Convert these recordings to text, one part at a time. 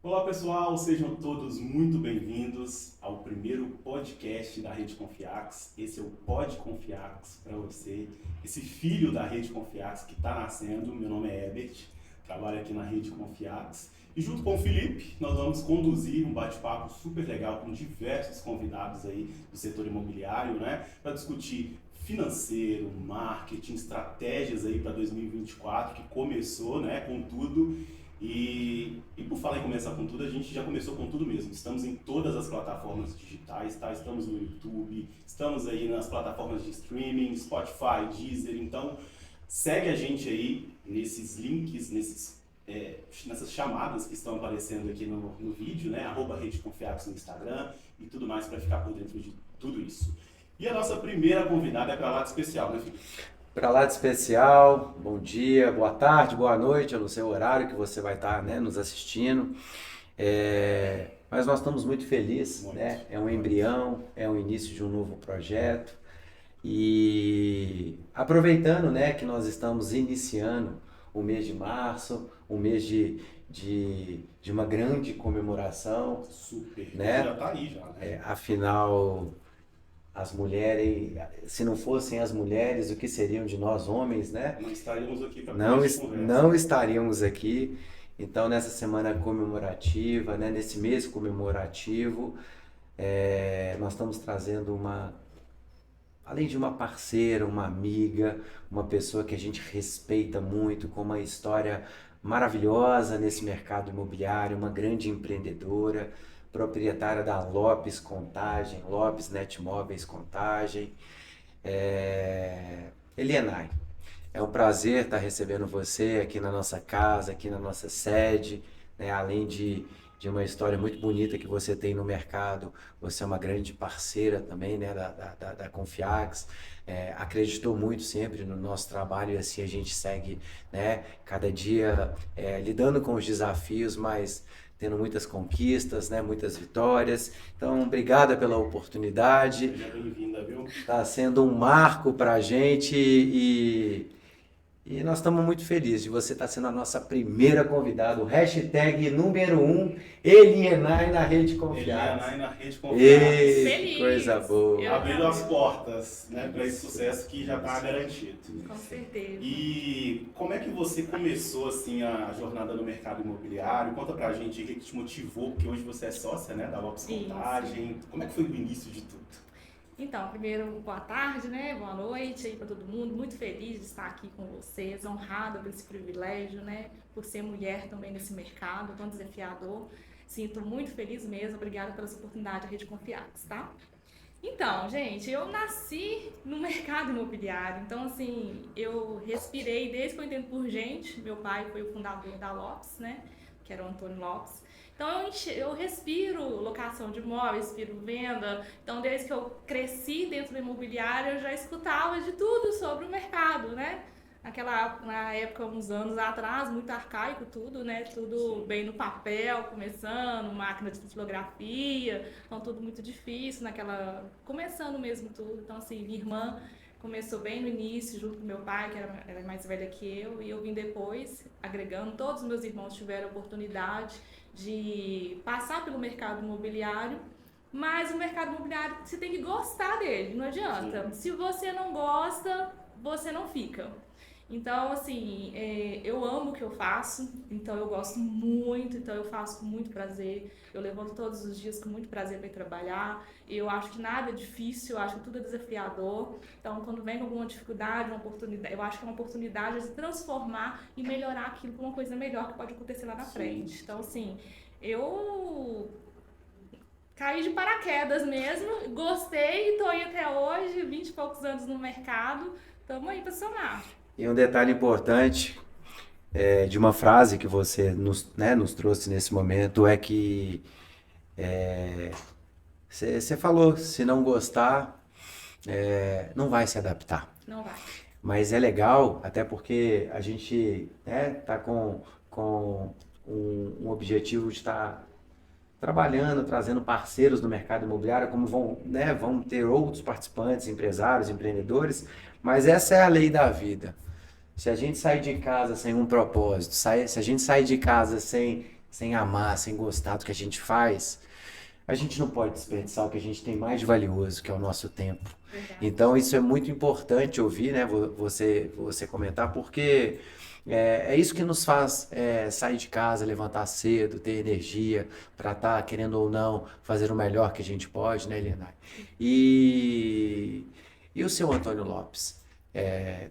Olá pessoal, sejam todos muito bem-vindos ao primeiro podcast da Rede Confiax. Esse é o Pod Confiax para você, esse filho da Rede Confiax que está nascendo. Meu nome é Ebert, trabalho aqui na Rede Confiax e junto com o Felipe nós vamos conduzir um bate-papo super legal com diversos convidados aí do setor imobiliário, né, para discutir financeiro, marketing, estratégias aí para 2024 que começou, né, com tudo. E por falar em começar com tudo, a gente já começou com tudo mesmo. Estamos em todas as plataformas digitais, tá? Estamos no YouTube, estamos aí nas plataformas de streaming, Spotify, Deezer. Então, segue a gente aí nesses links, nessas chamadas que estão aparecendo aqui no vídeo, né? @Rede Confiax no Instagram e tudo mais para ficar por dentro de tudo isso. E a nossa primeira convidada é para lá de especial, né, Felipe? Para lá de especial, bom dia, boa tarde, boa noite, eu não sei o horário que você vai estar, né, nos assistindo. Mas nós estamos muito felizes, Muito. né? É um embrião, é o início de um novo projeto. E aproveitando, né, que nós estamos iniciando o mês de março, um mês de uma grande comemoração, Super. né? Já tá aí já, né? Afinal, as mulheres, se não fossem as mulheres, o que seriam de nós homens, né? Não estaríamos aqui para Não, começar a conversa. não estaríamos aqui. Então, nessa semana comemorativa, né, nesse mês comemorativo, nós estamos trazendo além de uma parceira, uma amiga, uma pessoa que a gente respeita muito, com uma história maravilhosa nesse mercado imobiliário, uma grande empreendedora, proprietária da Lopes Contagem, Lopes Netmóveis Contagem, Elianai. É um prazer estar recebendo você aqui na nossa casa, aqui na nossa sede, né? Além de uma história muito bonita que você tem no mercado, você é uma grande parceira também, né, da Confiax, acreditou muito sempre no nosso trabalho e assim a gente segue, né, cada dia lidando com os desafios, mas tendo muitas conquistas, né, muitas vitórias. Então, obrigada pela oportunidade. Seja bem-vinda, viu? Está sendo um marco para a gente e nós estamos muito felizes de você estar sendo a nossa primeira convidada. O hashtag número 1, Elienay na Rede Confiança. Eliana na Rede Confiança. Ei, coisa boa. Abrindo as portas, né, para esse sucesso que já está garantido. Com certeza. E como é que você começou assim a jornada no mercado imobiliário? Conta pra gente o que te motivou, porque hoje você é sócia, né, da Lopes Isso. Contagem. Como é que foi o início de tudo? Então, primeiro, boa tarde, né? Boa noite aí para todo mundo. Muito feliz de estar aqui com vocês, honrada por esse privilégio, né? Por ser mulher também nesse mercado tão desafiador. Sinto muito feliz mesmo. Obrigada pelas oportunidades da Rede Confiax, tá? Então, gente, eu nasci no mercado imobiliário. Então, assim, eu respirei desde que eu entendo por gente. Meu pai foi o fundador da Lopes, né? Que era o Antônio Lopes. Então, eu respiro locação de imóveis, respiro venda. Então, desde que eu cresci dentro do imobiliário, eu já escutava de tudo sobre o mercado, né? Na época, uns anos atrás, muito arcaico tudo, né? Tudo bem no papel, começando, máquina de datilografia, então tudo muito difícil começando mesmo tudo. Então, assim, minha irmã começou bem no início, junto com meu pai, que era mais velha que eu, e eu vim depois, agregando. Todos os meus irmãos tiveram a oportunidade de passar pelo mercado imobiliário, mas o mercado imobiliário você tem que gostar dele, não adianta. Sim. Se você não gosta, você não fica. Então, assim, eu amo o que eu faço, então eu gosto muito, então eu faço com muito prazer. Eu levanto todos os dias com muito prazer para ir trabalhar. Eu acho que nada é difícil, eu acho que tudo é desafiador. Então, quando vem alguma dificuldade, uma oportunidade, eu acho que é uma oportunidade de se transformar e melhorar aquilo para uma coisa melhor que pode acontecer lá na frente. Então, assim, eu caí de paraquedas mesmo, gostei e tô aí até hoje, 20 e poucos anos no mercado, estamos aí para somar. E um detalhe importante de uma frase que você nos trouxe nesse momento é que você falou, se não gostar, não vai se adaptar. Não vai. Mas é legal, até porque a gente tá com um objetivo de estar trabalhando, trazendo parceiros no mercado imobiliário, como vão ter outros participantes, empresários, empreendedores, mas essa é a lei da vida. Se a gente sair de casa sem um propósito, se a gente sair de casa sem sem amar, sem gostar do que a gente faz, a gente não pode desperdiçar o que a gente tem mais de valioso, que é o nosso tempo. Verdade. Então, isso é muito importante ouvir, né? Você comentar, porque é isso que nos faz sair de casa, levantar cedo, ter energia para estar, querendo ou não, fazer o melhor que a gente pode, né, Helena? E o seu Antônio Lopes?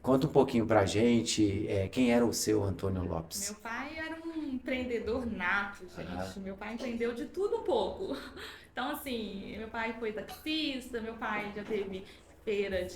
Conta um pouquinho pra gente, quem era o seu Antônio Lopes? Meu pai era um empreendedor nato, gente. Ah. Meu pai empreendeu de tudo um pouco. Então, assim, meu pai foi taxista, meu pai já teve feira,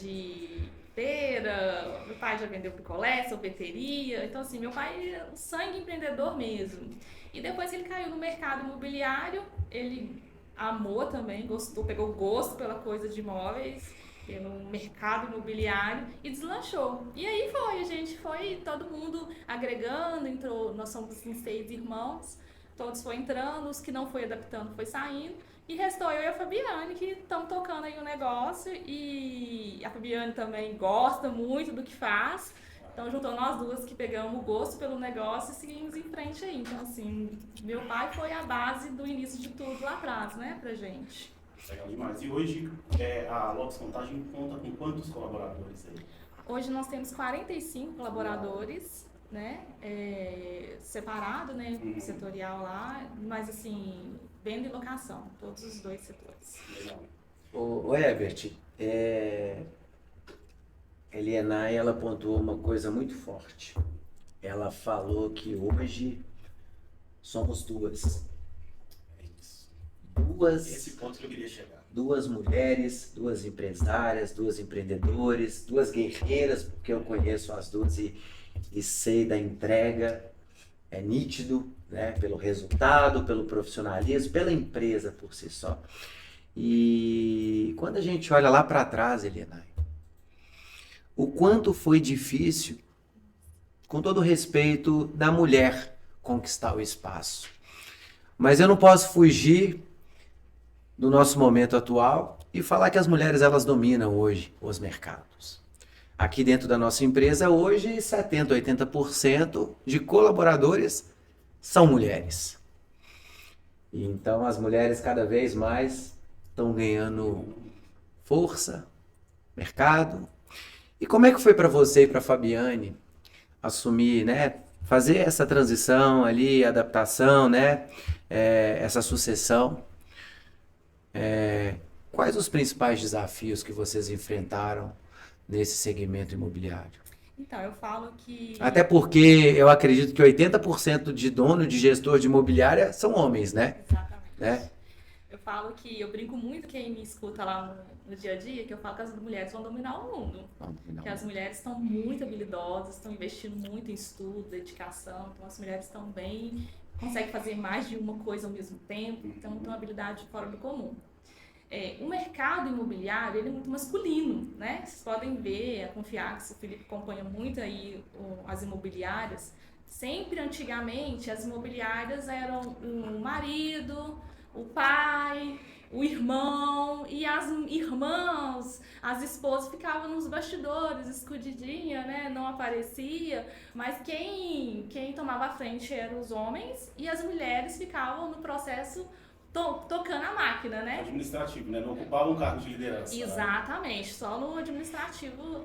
meu pai já vendeu picolé, sorveteria. Então, assim, meu pai é um sangue empreendedor mesmo. E depois que ele caiu no mercado imobiliário, ele amou também, gostou, pegou gosto pela coisa de imóveis, pelo mercado imobiliário e deslanchou. E aí a gente foi todo mundo agregando, entrou, nós somos em 6 irmãos, todos foram entrando, os que não foi adaptando foi saindo. E restou eu e a Fabiane, que estamos tocando aí o negócio, e a Fabiane também gosta muito do que faz. Então juntou nós duas que pegamos o gosto pelo negócio e seguimos em frente aí. Então assim, meu pai foi a base do início de tudo lá atrás, né, pra gente. Legal demais. E hoje a Lopes Contagem conta com quantos colaboradores aí? Hoje nós temos 45 colaboradores, né, separado, né, setorial lá, mas assim, venda e locação, todos os dois setores. Legal. Ô Herbert, Elienay, ela pontuou uma coisa muito forte. Ela falou que hoje somos duas. É isso. Duas Esse ponto que eu queria chegar. duas mulheres, duas empresárias, duas empreendedores, duas guerreiras, porque eu conheço as duas e sei da entrega, é nítido, né? Pelo resultado, pelo profissionalismo, pela empresa por si só. E quando a gente olha lá para trás, Elienay, o quanto foi difícil, com todo o respeito, da mulher conquistar o espaço. Mas eu não posso fugir do nosso momento atual e falar que as mulheres elas dominam hoje os mercados. Aqui dentro da nossa empresa hoje 70, 80% de colaboradores são mulheres. E então as mulheres cada vez mais estão ganhando força, mercado. E como é que foi para você e para a Fabiane assumir, né, fazer essa transição ali, adaptação, né, essa sucessão? Quais os principais desafios que vocês enfrentaram nesse segmento imobiliário? Então, eu falo que... Até porque eu acredito que 80% de dono, de gestor de imobiliária são homens, né? Exatamente. Né? Eu falo que eu brinco muito quem me escuta lá no dia a dia, que eu falo que as mulheres vão dominar o mundo. Que as mulheres estão muito habilidosas, estão investindo muito em estudo, dedicação, então as mulheres estão bem, conseguem fazer mais de uma coisa ao mesmo tempo, então tem uma habilidade fora do comum. O mercado imobiliário ele é muito masculino, né? Vocês podem ver, a Confiax, o Felipe acompanha muito aí as imobiliárias. Sempre antigamente as imobiliárias eram o marido, o pai, o irmão e as irmãs, as esposas ficavam nos bastidores, escondidinha, né? Não aparecia, mas quem tomava a frente eram os homens e as mulheres ficavam no processo tocando a máquina, né? Administrativo, né? Não ocupava um cargo de liderança. Exatamente, né? Só no administrativo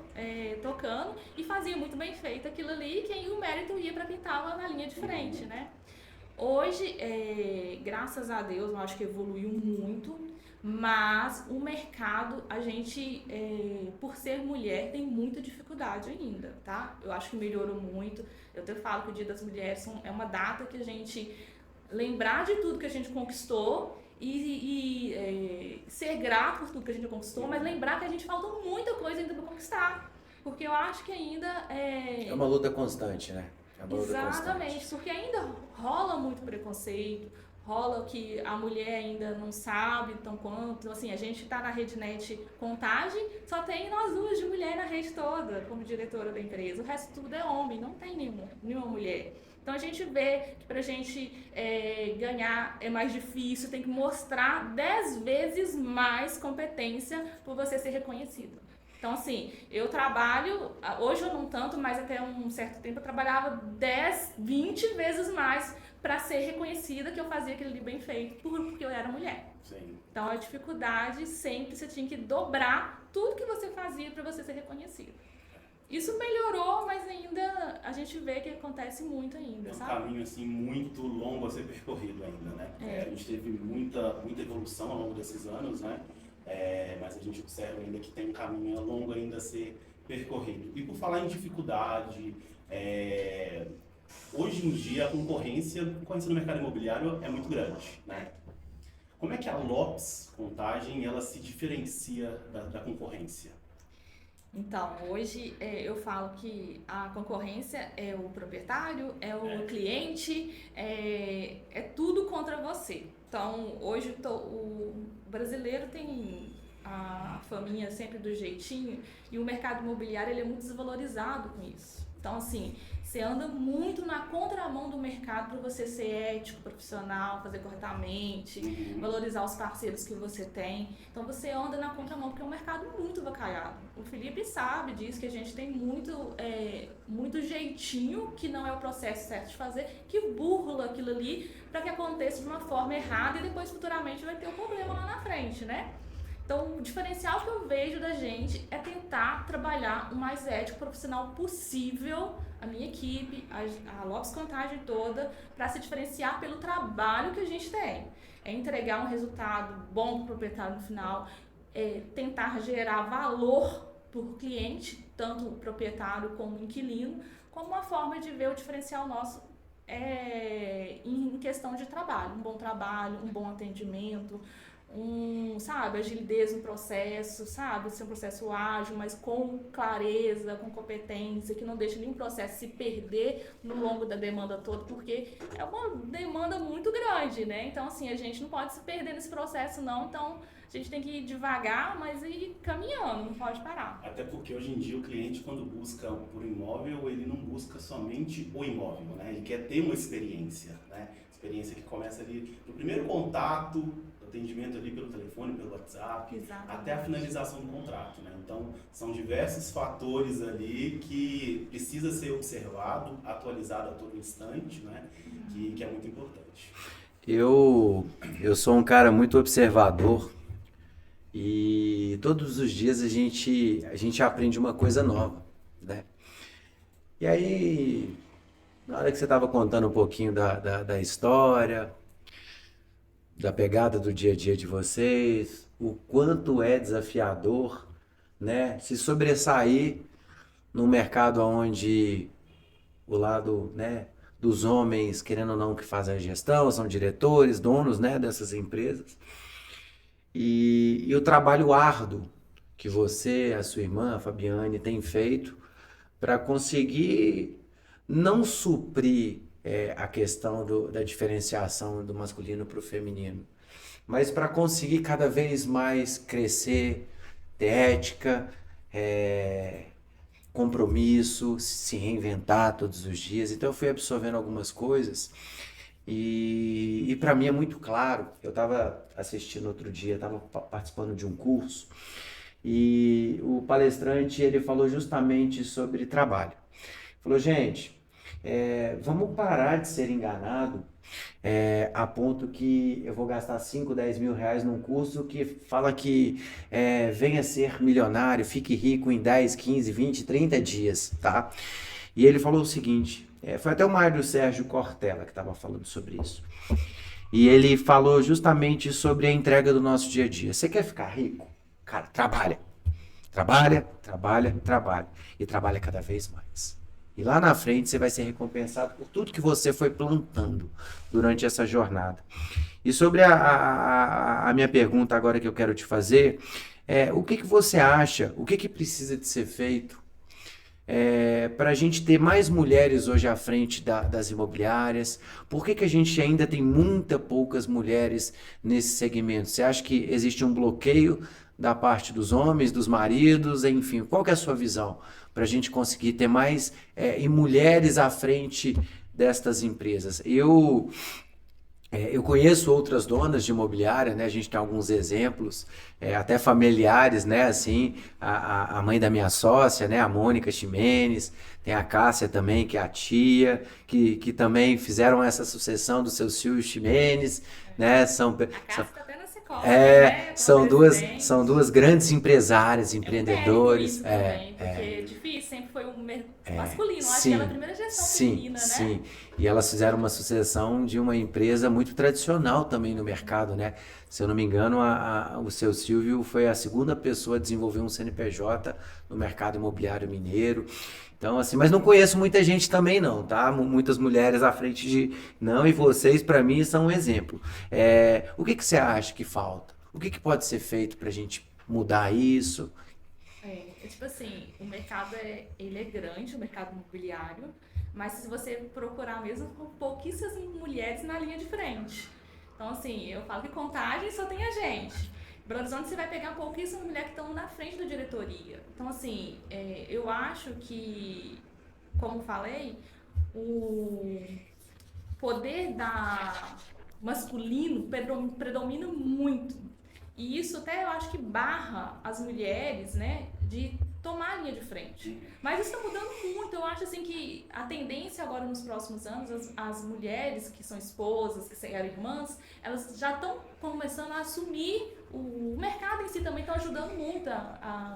tocando e fazia muito bem feito aquilo ali e o mérito ia para quem estava na linha de frente, né? Hoje, graças a Deus, eu acho que evoluiu muito, mas o mercado, a gente, por ser mulher, tem muita dificuldade ainda, tá? Eu acho que melhorou muito. Eu até falo que o Dia das Mulheres é uma data que a gente lembrar de tudo que a gente conquistou e ser grato por tudo que a gente conquistou, mas lembrar que a gente faltou muita coisa ainda para conquistar. Porque eu acho que ainda É uma luta constante, né? É uma luta Exatamente, constante. porque ainda rola muito preconceito, rola que a mulher ainda não sabe tão quanto. Então, assim, a gente tá na RedeNet Contagem, só tem nós duas de mulher na rede toda, como diretora da empresa. O resto tudo é homem, não tem nenhuma mulher. Então a gente vê que pra gente ganhar é mais difícil, tem que mostrar 10 vezes mais competência por você ser reconhecido. Então assim, eu trabalho, hoje eu não tanto, mas até um certo tempo eu trabalhava 10, 20 vezes mais para ser reconhecida que eu fazia aquilo ali bem feito porque eu era mulher. Sim. Então a dificuldade sempre você tinha que dobrar tudo que você fazia para você ser reconhecido. Isso melhorou, mas ainda a gente vê que acontece muito ainda, sabe? É um caminho assim muito longo a ser percorrido ainda, né? A gente teve muita evolução ao longo desses anos, né? Mas a gente observa ainda que tem um caminho longo ainda a ser percorrido. E por falar em dificuldade, hoje em dia a concorrência no mercado imobiliário é muito grande, né? Como é que a Lopes Contagem ela se diferencia da concorrência? Então, hoje eu falo que a concorrência é o proprietário, é o cliente, é tudo contra você. Então, hoje o brasileiro tem a faminha sempre do jeitinho e o mercado imobiliário ele é muito desvalorizado com isso. Então, assim, você anda muito na contramão do mercado para você ser ético, profissional, fazer corretamente, valorizar os parceiros que você tem. Então, você anda na contramão porque é um mercado muito avacalhado. O Felipe sabe disso, que a gente tem muito jeitinho, que não é o processo certo de fazer, que burla aquilo ali para que aconteça de uma forma errada e depois futuramente vai ter um problema lá na frente, né? Então, o diferencial que eu vejo da gente é tentar trabalhar o mais ético profissional possível, a minha equipe, a Lopes Contagem toda, para se diferenciar pelo trabalho que a gente tem. É entregar um resultado bom para o proprietário no final, tentar gerar valor para o cliente, tanto o proprietário como o inquilino, como uma forma de ver o diferencial nosso em questão de trabalho. Um bom trabalho, um bom atendimento, agilidez no processo, sabe? Ser um processo ágil, mas com clareza, com competência, que não deixe nenhum processo se perder no longo da demanda toda, porque é uma demanda muito grande, né? Então, assim, a gente não pode se perder nesse processo, não. Então, a gente tem que ir devagar, mas ir caminhando, não pode parar. Até porque hoje em dia o cliente, quando busca por imóvel, ele não busca somente o imóvel, né? Ele quer ter uma experiência, né? Experiência que começa ali no primeiro contato, atendimento ali pelo telefone, pelo WhatsApp, Exatamente. Até a finalização do contrato, né? Então, são diversos fatores ali que precisa ser observado, atualizado a todo instante, né? Que é muito importante. Eu sou um cara muito observador e todos os dias a gente aprende uma coisa nova, né? E aí, na hora que você estava contando um pouquinho da história, da pegada do dia a dia de vocês, o quanto é desafiador, né, se sobressair num mercado onde o lado, né, dos homens, querendo ou não, que fazem a gestão, são diretores, donos, né, dessas empresas. E o trabalho árduo que você, a sua irmã, a Fabiane, tem feito para conseguir não suprir a questão da diferenciação do masculino para o feminino, mas para conseguir cada vez mais crescer, ter ética, compromisso, se reinventar todos os dias. Então eu fui absorvendo algumas coisas e para mim é muito claro. Eu estava assistindo outro dia, estava participando de um curso e o palestrante ele falou justamente sobre trabalho. Falou, gente, vamos parar de ser enganado a ponto que eu vou gastar 5, 10 mil reais num curso que fala que venha ser milionário, fique rico em 10, 15, 20, 30 dias, tá? E ele falou o seguinte, foi até o Mário Sérgio Cortella que estava falando sobre isso. E ele falou justamente sobre a entrega do nosso dia a dia. Você quer ficar rico? Cara, trabalha. Trabalha, trabalha, trabalha. E trabalha cada vez mais. E lá na frente você vai ser recompensado por tudo que você foi plantando durante essa jornada. E sobre a minha pergunta agora que eu quero te fazer, o que você acha, o que precisa de ser feito para a gente ter mais mulheres hoje à frente das imobiliárias? Por que a gente ainda tem poucas mulheres nesse segmento? Você acha que existe um bloqueio da parte dos homens, dos maridos, enfim, qual que é a sua visão para a gente conseguir ter mais e mulheres à frente destas empresas? Eu Eu conheço outras donas de imobiliária, né? A gente tem alguns exemplos, até familiares, né? Assim, a mãe da minha sócia, né? A Mônica Ximenes, tem a Cássia também, que é a tia, que também fizeram essa sucessão dos seus filhos Ximenes, né? A Cássia está até na Secovi, né? Como São presidente. duas grandes empresárias, É um mérito empreendedores. isso também, porque é difícil, sempre foi masculino. Eu acho que ela é a Sim, primeira gestão sim, feminina, né? sim. E elas fizeram uma sucessão de uma empresa muito tradicional também no mercado, né? Se eu não me engano, o seu Silvio foi a segunda pessoa a desenvolver um CNPJ no mercado imobiliário mineiro. Então, assim, mas não conheço muita gente também não, tá? Muitas mulheres à frente de... Não, e vocês, para mim, são um exemplo. O que que você acha que falta? O que que pode ser feito para a gente mudar isso? Tipo assim, o mercado ele é grande, o mercado imobiliário, mas se você procurar mesmo, com pouquíssimas mulheres na linha de frente. Então, assim, eu falo que contagem só tem a gente. Belo Horizonte você vai pegar pouquíssimas mulheres que estão na frente da diretoria. Então, assim, eu acho que, como falei, o poder masculino predomina muito. E isso até eu acho que barra as mulheres, né, de tomar a linha de frente. Mas isso está mudando muito. Eu acho assim que a tendência agora nos próximos anos, as mulheres que são esposas, que são irmãs, elas já estão começando a assumir o mercado em si também está ajudando muito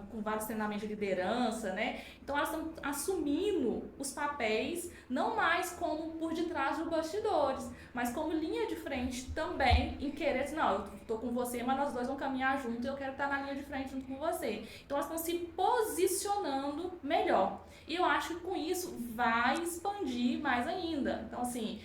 com vários treinamentos de liderança, né? Então elas estão assumindo os papéis, não mais como por detrás dos bastidores, mas como linha de frente também, em querer dizer, não, eu tô com você, mas nós dois vamos caminhar junto e eu quero estar na linha de frente junto com você. Então elas estão se posicionando melhor. E eu acho que com isso vai expandir mais ainda. Então, assim,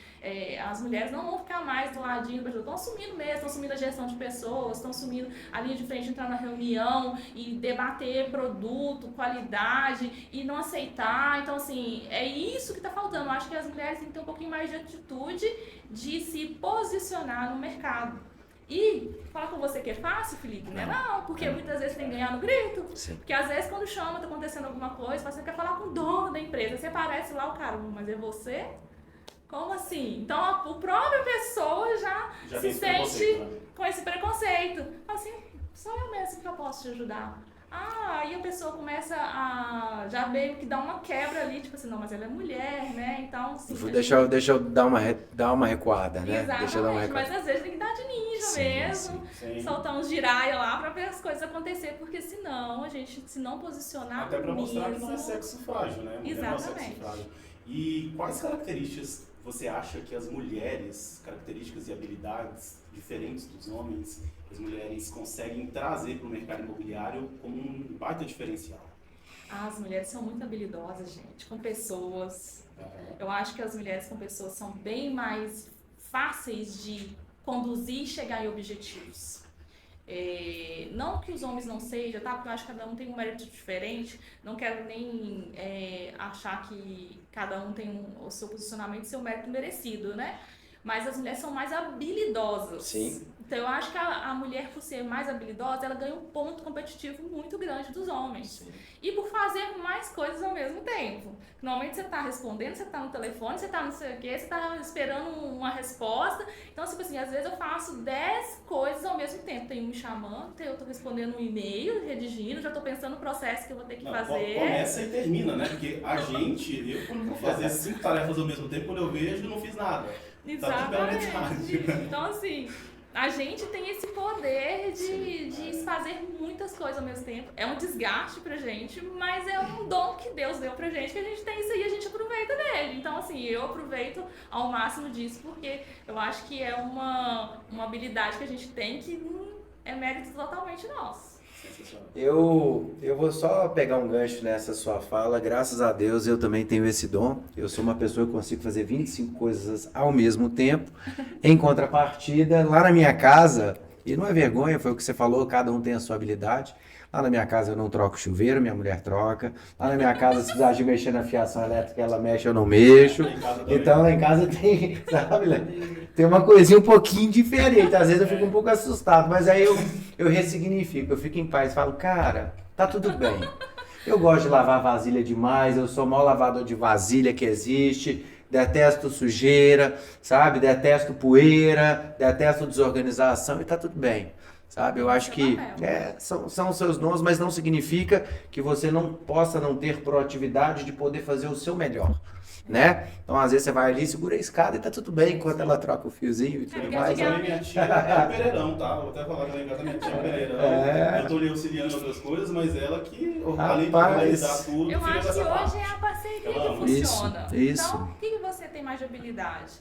as mulheres não vão ficar mais do ladinho, estão assumindo mesmo, estão assumindo a gestão de pessoas, estão assumindo a linha de frente, entrar na reunião e debater produto, qualidade e não aceitar. Então, assim, é isso que está faltando. Eu acho que as mulheres têm que ter um pouquinho mais de atitude de se posicionar no mercado. E falar com você que é fácil, Felipe, né? Não, porque muitas vezes tem que ganhar no grito. Sim. Porque às vezes quando chama, tá acontecendo alguma coisa, você quer falar com o dono da empresa. Você aparece lá, o cara, mas é você? Como assim? Então a própria pessoa já se sente com esse preconceito. Fala assim, só eu mesmo que eu posso te ajudar. Aí a pessoa começa a já meio que dar uma quebra ali, tipo assim, não, mas ela é mulher, né? Então, assim... Deixa eu dar uma recuada, né? Exatamente, Deixa eu dar uma recuada. mas às vezes tem que dar de ninja mesmo, sim. soltar uns giraia lá pra ver as coisas acontecer, porque senão a gente, se não posicionar até pra mostrar mesmo... que não é sexo frágil, né? Mulher não é sexo frágil. E quais características você acha que as mulheres, características e habilidades diferentes dos homens, as mulheres conseguem trazer para o mercado imobiliário como um baita diferencial? As mulheres são muito habilidosas, gente, com pessoas. Eu acho que as mulheres com pessoas são bem mais fáceis de conduzir e chegar em objetivos. Não que os homens não sejam, tá? Porque eu acho que cada um tem um mérito diferente. Não quero nem achar que cada um tem o seu posicionamento e seu mérito merecido, né? Mas as mulheres são mais habilidosas. Sim. Então eu acho que a mulher, por ser mais habilidosa, ela ganha um ponto competitivo muito grande dos homens. Sim. E por fazer mais coisas ao mesmo tempo. Normalmente você está respondendo, você está no telefone, você está não sei o quê, você está esperando uma resposta. Então, tipo assim, às vezes eu faço 10 coisas ao mesmo tempo. Tem um me chamando, eu estou respondendo um e-mail, redigindo, já estou pensando no processo que eu vou ter que fazer. Começa e termina, né? Porque eu quando vou fazer 5 tarefas ao mesmo tempo, quando eu vejo, não fiz nada. Exatamente. Tá tudo pela metade. Então, assim, a gente tem esse poder de fazer muitas coisas ao mesmo tempo. É um desgaste pra gente, mas é um dom que Deus deu pra gente, que a gente tem isso aí e a gente aproveita dele. Então, assim, eu aproveito ao máximo disso, porque eu acho que é uma habilidade que a gente tem que é mérito totalmente nosso. Eu vou só pegar um gancho nessa sua fala. Graças a Deus eu também tenho esse dom. Eu sou uma pessoa que consigo fazer 25 coisas ao mesmo tempo. Em contrapartida, lá na minha casa, e não é vergonha, foi o que você falou, cada um tem a sua habilidade. Lá na minha casa eu não troco chuveiro, minha mulher troca. Lá na minha casa, se precisar de mexer na fiação elétrica, ela mexe, eu não mexo. Então lá em casa tem, sabe, né? Tem uma coisinha um pouquinho diferente. Às vezes eu fico um pouco assustado, mas aí eu ressignifico, eu fico em paz, falo, cara, tá tudo bem. Eu gosto de lavar vasilha demais, eu sou o maior lavador de vasilha que existe. detesto sujeira, sabe? Detesto poeira, detesto desorganização e tá tudo bem. Sabe? Eu acho que são seus dons, mas não significa que você não possa não ter proatividade de poder fazer o seu melhor, né? Então, às vezes você vai ali, segura a escada e tá tudo bem enquanto ela troca o fiozinho e tudo mais. Minha tia é um Pereirão, tá? Vou até falar que lá em casa minha tia é um Pereirão. Eu tô lhe auxiliando em outras coisas, mas ela que, além de realizar tudo, eu fica acho que dessa parte. hoje é a parceria que funciona. Isso. Então, o que você tem mais de habilidade?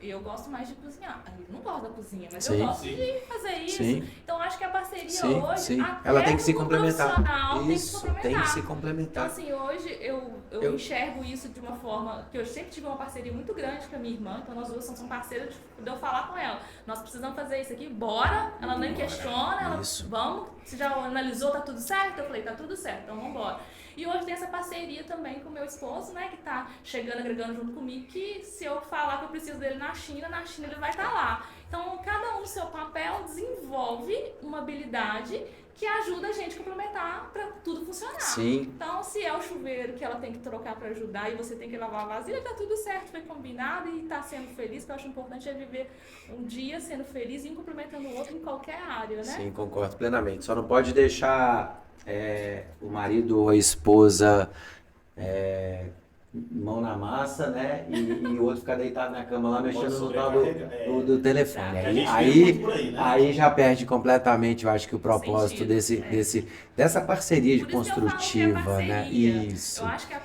Eu gosto mais de cozinhar. Eu não gosto da cozinha, mas eu gosto de fazer isso. Sim. Então, acho que a parceria hoje, até ela tem que se complementar. Isso, tem que se complementar. Então, assim, hoje eu enxergo isso de uma forma que eu sempre tive uma parceria muito grande com a minha irmã. Então, nós duas somos parceiras de eu falar com ela. Nós precisamos fazer isso aqui, bora. Ela nem questiona, ela, vamos. Você já analisou, tá tudo certo? Eu falei, tá tudo certo, então vamos embora. E hoje tem essa parceria também com o meu esposo, né, que tá chegando, agregando junto comigo, que se eu falar que eu preciso dele na China ele vai estar lá. Então, cada um no seu papel desenvolve uma habilidade que ajuda a gente a complementar para tudo funcionar. Sim. Então, se é o chuveiro que ela tem que trocar para ajudar e você tem que lavar a vasilha, tá tudo certo, foi combinado e tá sendo feliz, que eu acho importante é viver um dia sendo feliz e um complementando o outro em qualquer área, né? Sim, concordo plenamente. Só não pode deixar o marido ou a esposa mão na massa, né? E o outro ficar deitado na cama lá mexendo no tal do telefone. Aí já perde completamente, eu acho que o propósito dessa parceria construtiva, né? Isso. Eu acho que a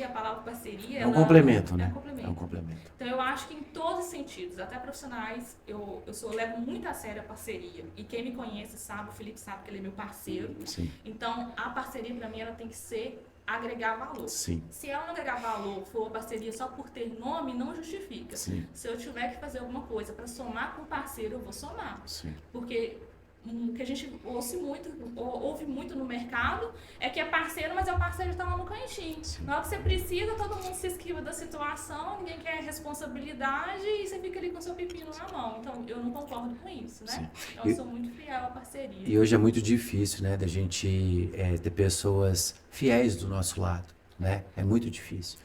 palavra parceria é um complemento, né? É um complemento. Então eu acho que em todos os sentidos, até profissionais, eu levo muito a sério a parceria. E quem me conhece sabe, o Felipe sabe que ele é meu parceiro. Sim. Então a parceria para mim ela tem que ser agregar valor. Sim. Se ela não agregar valor, for uma parceria só por ter nome, não justifica. Sim. Se eu tiver que fazer alguma coisa para somar com o parceiro, eu vou somar. Sim. Porque o que a gente ouve muito no mercado é que é parceiro, mas é o parceiro que está lá no cantinho. Sim. Na hora que você precisa, todo mundo se esquiva da situação, ninguém quer responsabilidade e você fica ali com o seu pepino na mão. Então, eu não concordo com isso, né? Sim. Então, eu sou muito fiel à parceria. E hoje é muito difícil, né, da gente ter pessoas fiéis do nosso lado, né? É muito difícil.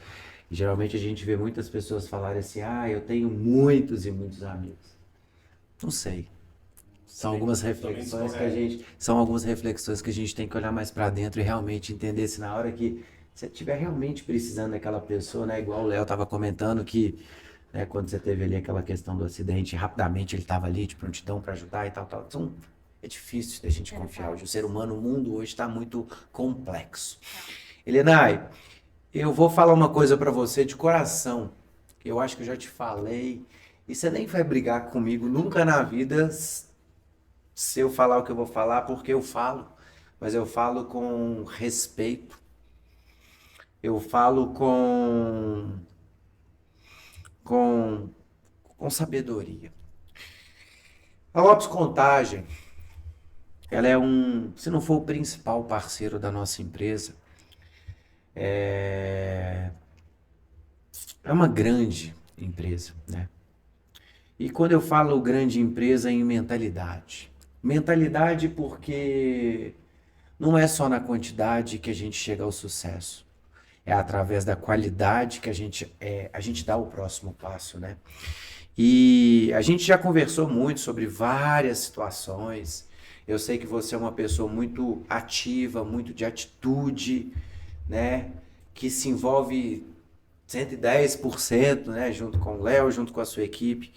E geralmente a gente vê muitas pessoas falarem assim, eu tenho muitos e muitos amigos. Não sei. São algumas reflexões que a gente tem que olhar mais para dentro e realmente entender se na hora que você estiver realmente precisando daquela pessoa, né? Igual o Léo estava comentando que, né, quando você teve ali aquela questão do acidente, rapidamente ele estava ali de prontidão para ajudar e tal. Então, é difícil da gente confiar. Hoje o ser humano, o mundo hoje está muito complexo. Helenay, eu vou falar uma coisa para você de coração. Eu acho que eu já te falei e você nem vai brigar comigo nunca na vida se eu falar o que eu vou falar, porque eu falo, mas eu falo com respeito, eu falo com sabedoria. A Lopes Contagem, ela é se não for o principal parceiro da nossa empresa, é uma grande empresa, né? E quando eu falo grande empresa, em mentalidade porque não é só na quantidade que a gente chega ao sucesso. É através da qualidade que a gente dá o próximo passo, né? E a gente já conversou muito sobre várias situações. Eu sei que você é uma pessoa muito ativa, muito de atitude, né? Que se envolve 110%, né? Junto com o Léo, junto com a sua equipe,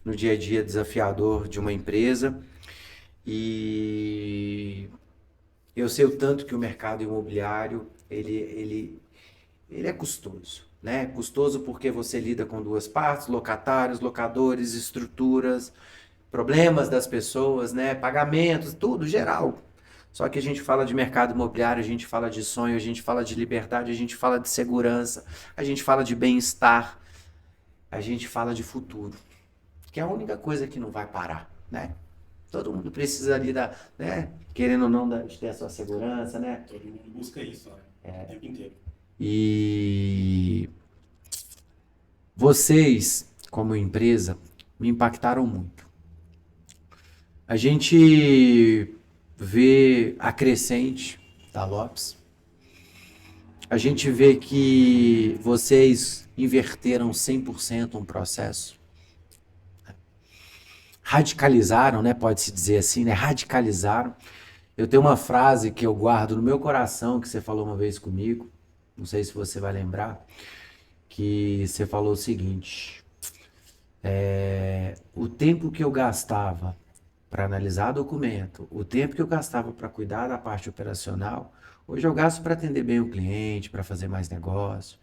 no dia a dia desafiador de uma empresa. E eu sei o tanto que o mercado imobiliário, ele é custoso, né? Custoso porque você lida com duas partes, locatários, locadores, estruturas, problemas das pessoas, né? Pagamentos, tudo geral. Só que a gente fala de mercado imobiliário, a gente fala de sonho, a gente fala de liberdade, a gente fala de segurança, a gente fala de bem-estar, a gente fala de futuro, que é a única coisa que não vai parar, né? Todo mundo precisa ali né? Querendo ou não, de ter a sua segurança, né? Todo mundo busca isso, né? O tempo inteiro. E vocês, como empresa, me impactaram muito. A gente vê a crescente da Lopes. A gente vê que vocês inverteram 100% um processo. Radicalizaram, né? Pode-se dizer assim, né? Radicalizaram. Eu tenho uma frase que eu guardo no meu coração, que você falou uma vez comigo, não sei se você vai lembrar, que você falou o seguinte: o tempo que eu gastava para analisar documento, o tempo que eu gastava para cuidar da parte operacional, hoje eu gasto para atender bem o cliente, para fazer mais negócio.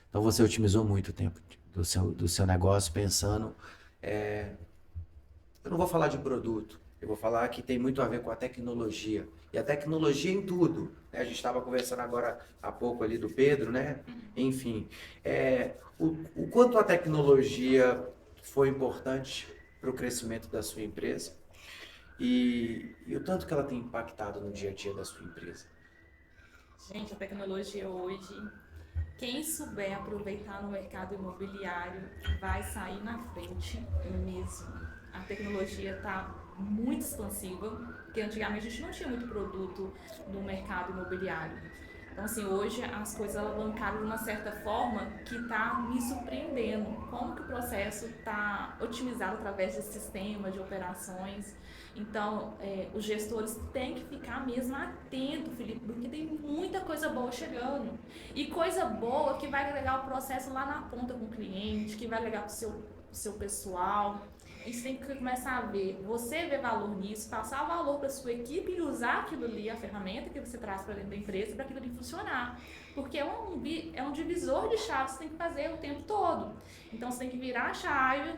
Então você otimizou muito o tempo do seu negócio pensando. Eu não vou falar de produto, eu vou falar que tem muito a ver com a tecnologia. E a tecnologia em tudo, né? A gente estava conversando agora há pouco ali do Pedro, né? Enfim, o quanto a tecnologia foi importante para o crescimento da sua empresa e o tanto que ela tem impactado no dia a dia da sua empresa. Gente, a tecnologia hoje, quem souber aproveitar no mercado imobiliário vai sair na frente mesmo. A tecnologia está muito expansiva, porque antigamente a gente não tinha muito produto no mercado imobiliário. Então, assim, hoje as coisas alavancaram de uma certa forma que está me surpreendendo. Como que o processo está otimizado através de sistemas, de operações. Então, os gestores têm que ficar mesmo atentos, Felipe, porque tem muita coisa boa chegando. E coisa boa que vai agregar o processo lá na ponta com o cliente, que vai agregar para o seu pessoal. A gente tem que começar a ver, você ver valor nisso, passar o valor para a sua equipe e usar aquilo ali, a ferramenta que você traz para dentro da empresa, para aquilo ali funcionar. Porque é um divisor de chaves que você tem que fazer o tempo todo. Então você tem que virar a chave,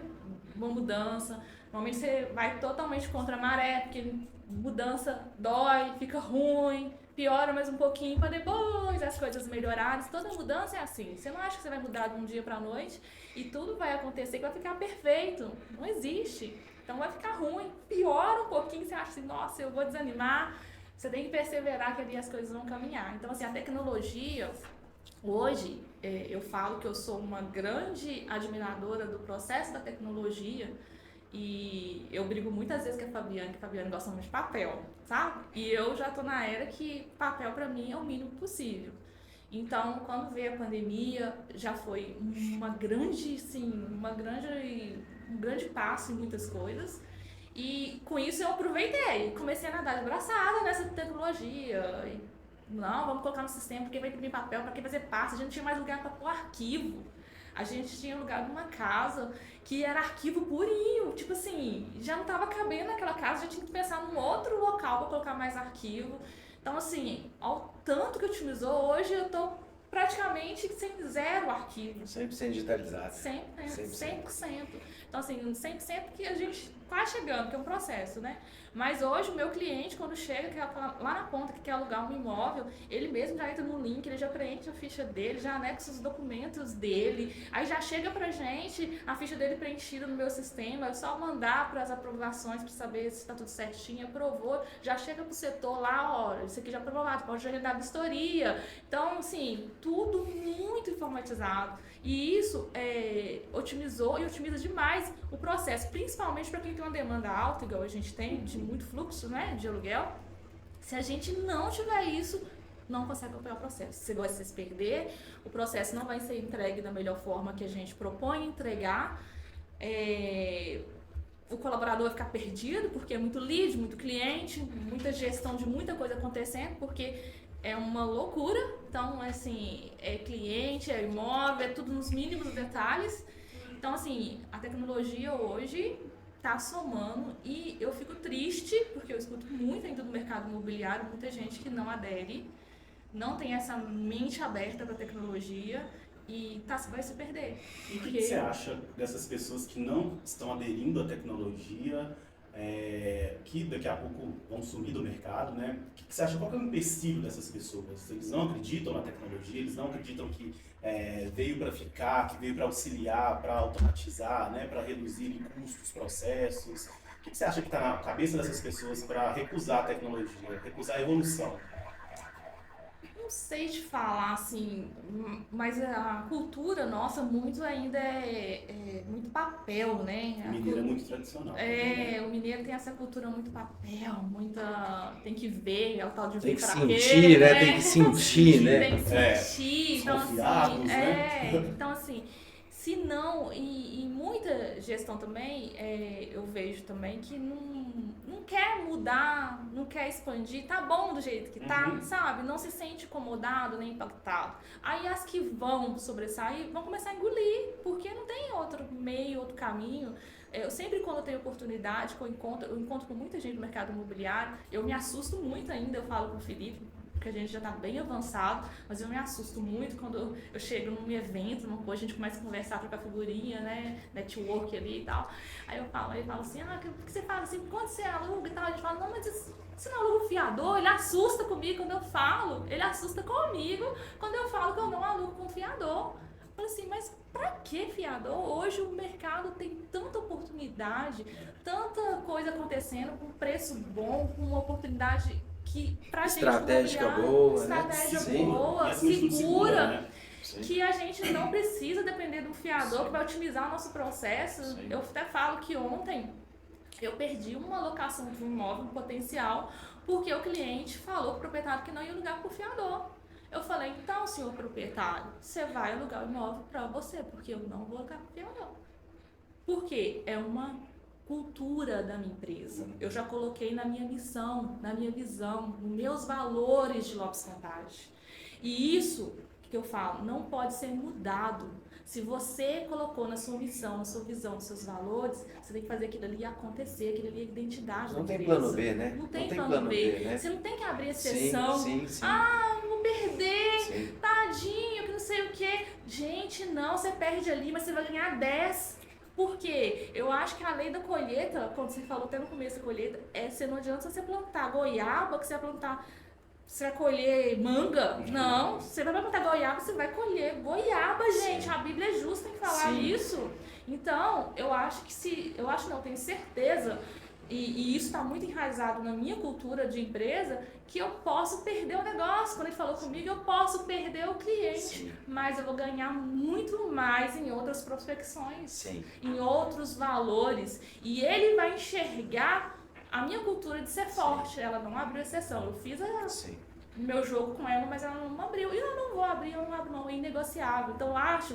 uma mudança. Normalmente você vai totalmente contra a maré, porque mudança dói, fica ruim, piora mais um pouquinho para depois as coisas melhorarem. Toda mudança é assim. Você não acha que você vai mudar de um dia para a noite e tudo vai acontecer que vai ficar perfeito. Não existe. Então vai ficar ruim, piora um pouquinho, você acha assim, nossa, eu vou desanimar. Você tem que perseverar que ali as coisas vão caminhar. Então, assim, a tecnologia, hoje, eu falo que eu sou uma grande admiradora do processo da tecnologia. E eu brigo muitas vezes com a Fabiane gosta muito de papel, sabe? E eu já tô na era que papel pra mim é o mínimo possível. Então, quando veio a pandemia, já foi um grande passo em muitas coisas. E com isso eu aproveitei, comecei a nadar de braçada nessa tecnologia. Não, vamos colocar no sistema, porque vai imprimir papel, para quem fazer pasta, a gente não tinha mais lugar para pôr arquivo. A gente tinha lugar numa casa que era arquivo purinho, tipo assim, já não estava cabendo naquela casa, já tinha que pensar num outro local para colocar mais arquivo. Então, assim, ao tanto que otimizou, hoje eu tô praticamente sem zero arquivo. 100% digitalizado. 100%. Então, assim, 100% que a gente quase chegando, que é um processo, né? Mas hoje o meu cliente, quando chega lá na ponta que quer alugar um imóvel, ele mesmo já entra no link, ele já preenche a ficha dele, já anexa os documentos dele, aí já chega pra gente a ficha dele preenchida no meu sistema, é só mandar para as aprovações para saber se está tudo certinho, aprovou, já chega pro setor lá, ó, isso aqui já aprovado, pode agendar a vistoria. Então, assim, tudo muito informatizado. E isso otimizou e otimiza demais o processo, principalmente para quem tem uma demanda alta, igual a gente tem, de muito fluxo, né, de aluguel. Se a gente não tiver isso, não consegue acompanhar o processo. Se você se perder, o processo não vai ser entregue da melhor forma que a gente propõe entregar. O colaborador vai ficar perdido, porque é muito lead, muito cliente, muita gestão de muita coisa acontecendo, porque é uma loucura. Então, assim, é cliente, é imóvel, é tudo nos mínimos detalhes. Então, assim, a tecnologia hoje está somando e eu fico triste, porque eu escuto muito ainda do mercado imobiliário, muita gente que não adere, não tem essa mente aberta para a tecnologia e vai se perder. E o que você acha dessas pessoas que não estão aderindo à tecnologia, que daqui a pouco vão sumir do mercado, né? O que você acha? Qual que é o empecilho dessas pessoas? Eles não acreditam na tecnologia, eles não acreditam que veio para ficar, que veio para auxiliar, para automatizar, né? Para reduzir custos, processos. O que você acha que está na cabeça dessas pessoas para recusar a tecnologia, recusar a evolução? Não sei te falar, assim, mas a cultura nossa muito ainda é muito papel, né? O mineiro é muito tradicional. O mineiro tem essa cultura muito papel, tem que ver, é o tal de tem ver que pra sentir, quê, né? Tem que sentir, né? Tem que sentir, então assim, né? então assim, Se não, e muita gestão também, eu vejo também que não quer mudar, não quer expandir, tá bom do jeito que tá, sabe? Não se sente incomodado nem impactado. Aí as que vão sobressair vão começar a engolir, porque não tem outro meio, outro caminho. Eu sempre, quando eu tenho oportunidade, que eu encontro com muita gente no mercado imobiliário, eu me assusto muito ainda, eu falo com o Felipe, porque a gente já está bem avançado, mas eu me assusto muito quando eu chego num evento, numa coisa, a gente começa a conversar, trocar figurinha, né, network ali e tal. Aí ele fala assim, o que você fala assim, quando você aluga e tal? A gente fala, não, mas você não aluga o fiador? Ele assusta comigo quando eu falo, ele assusta comigo quando eu falo que eu não alugo com fiador. Eu falo assim, mas pra que fiador? Hoje o mercado tem tanta oportunidade, tanta coisa acontecendo, com preço bom, com uma oportunidade que pra estratégica gente boa, estratégia né? boa, Sim. segura, Né? que a gente não precisa depender de um fiador que vai otimizar o nosso processo. Sim. Eu até falo que ontem eu perdi uma locação de um imóvel potencial porque o cliente falou pro proprietário que não ia alugar pro fiador. Eu falei, então, senhor proprietário, você vai alugar o imóvel para você, porque eu não vou alugar pro fiador. Por quê? É uma cultura da minha empresa. Eu já coloquei na minha missão, na minha visão, nos meus valores de Lopes Vontade. E isso que eu falo, não pode ser mudado. Se você colocou na sua missão, na sua visão, nos seus valores, você tem que fazer aquilo ali acontecer, aquilo ali é identidade da Não tem empresa. plano B, né? Não tem plano B, né? Você não tem que abrir exceção. Sim. Vou perder, Sim. tadinho, que não sei o quê. Gente, não, você perde ali, mas você vai ganhar 10. Por quê? Eu acho que a lei da colheita, quando você falou até no começo da colheita, não adianta você plantar goiaba, que você vai plantar, você vai colher manga. Não, você vai plantar goiaba, você vai colher goiaba, gente. Sim. A Bíblia é justa em falar isso. Então, eu acho que tenho certeza, e isso está muito enraizado na minha cultura de empresa, que eu posso perder o negócio. Quando ele falou comigo, eu posso perder o cliente, Sim. mas eu vou ganhar muito mais em outras prospecções, Sim. em outros valores. E ele vai enxergar a minha cultura de ser forte. Ela não abriu exceção. Eu fiz meu jogo com ela, mas ela não abriu. E eu não vou abrir, eu não abro não, é inegociável. Então, eu acho,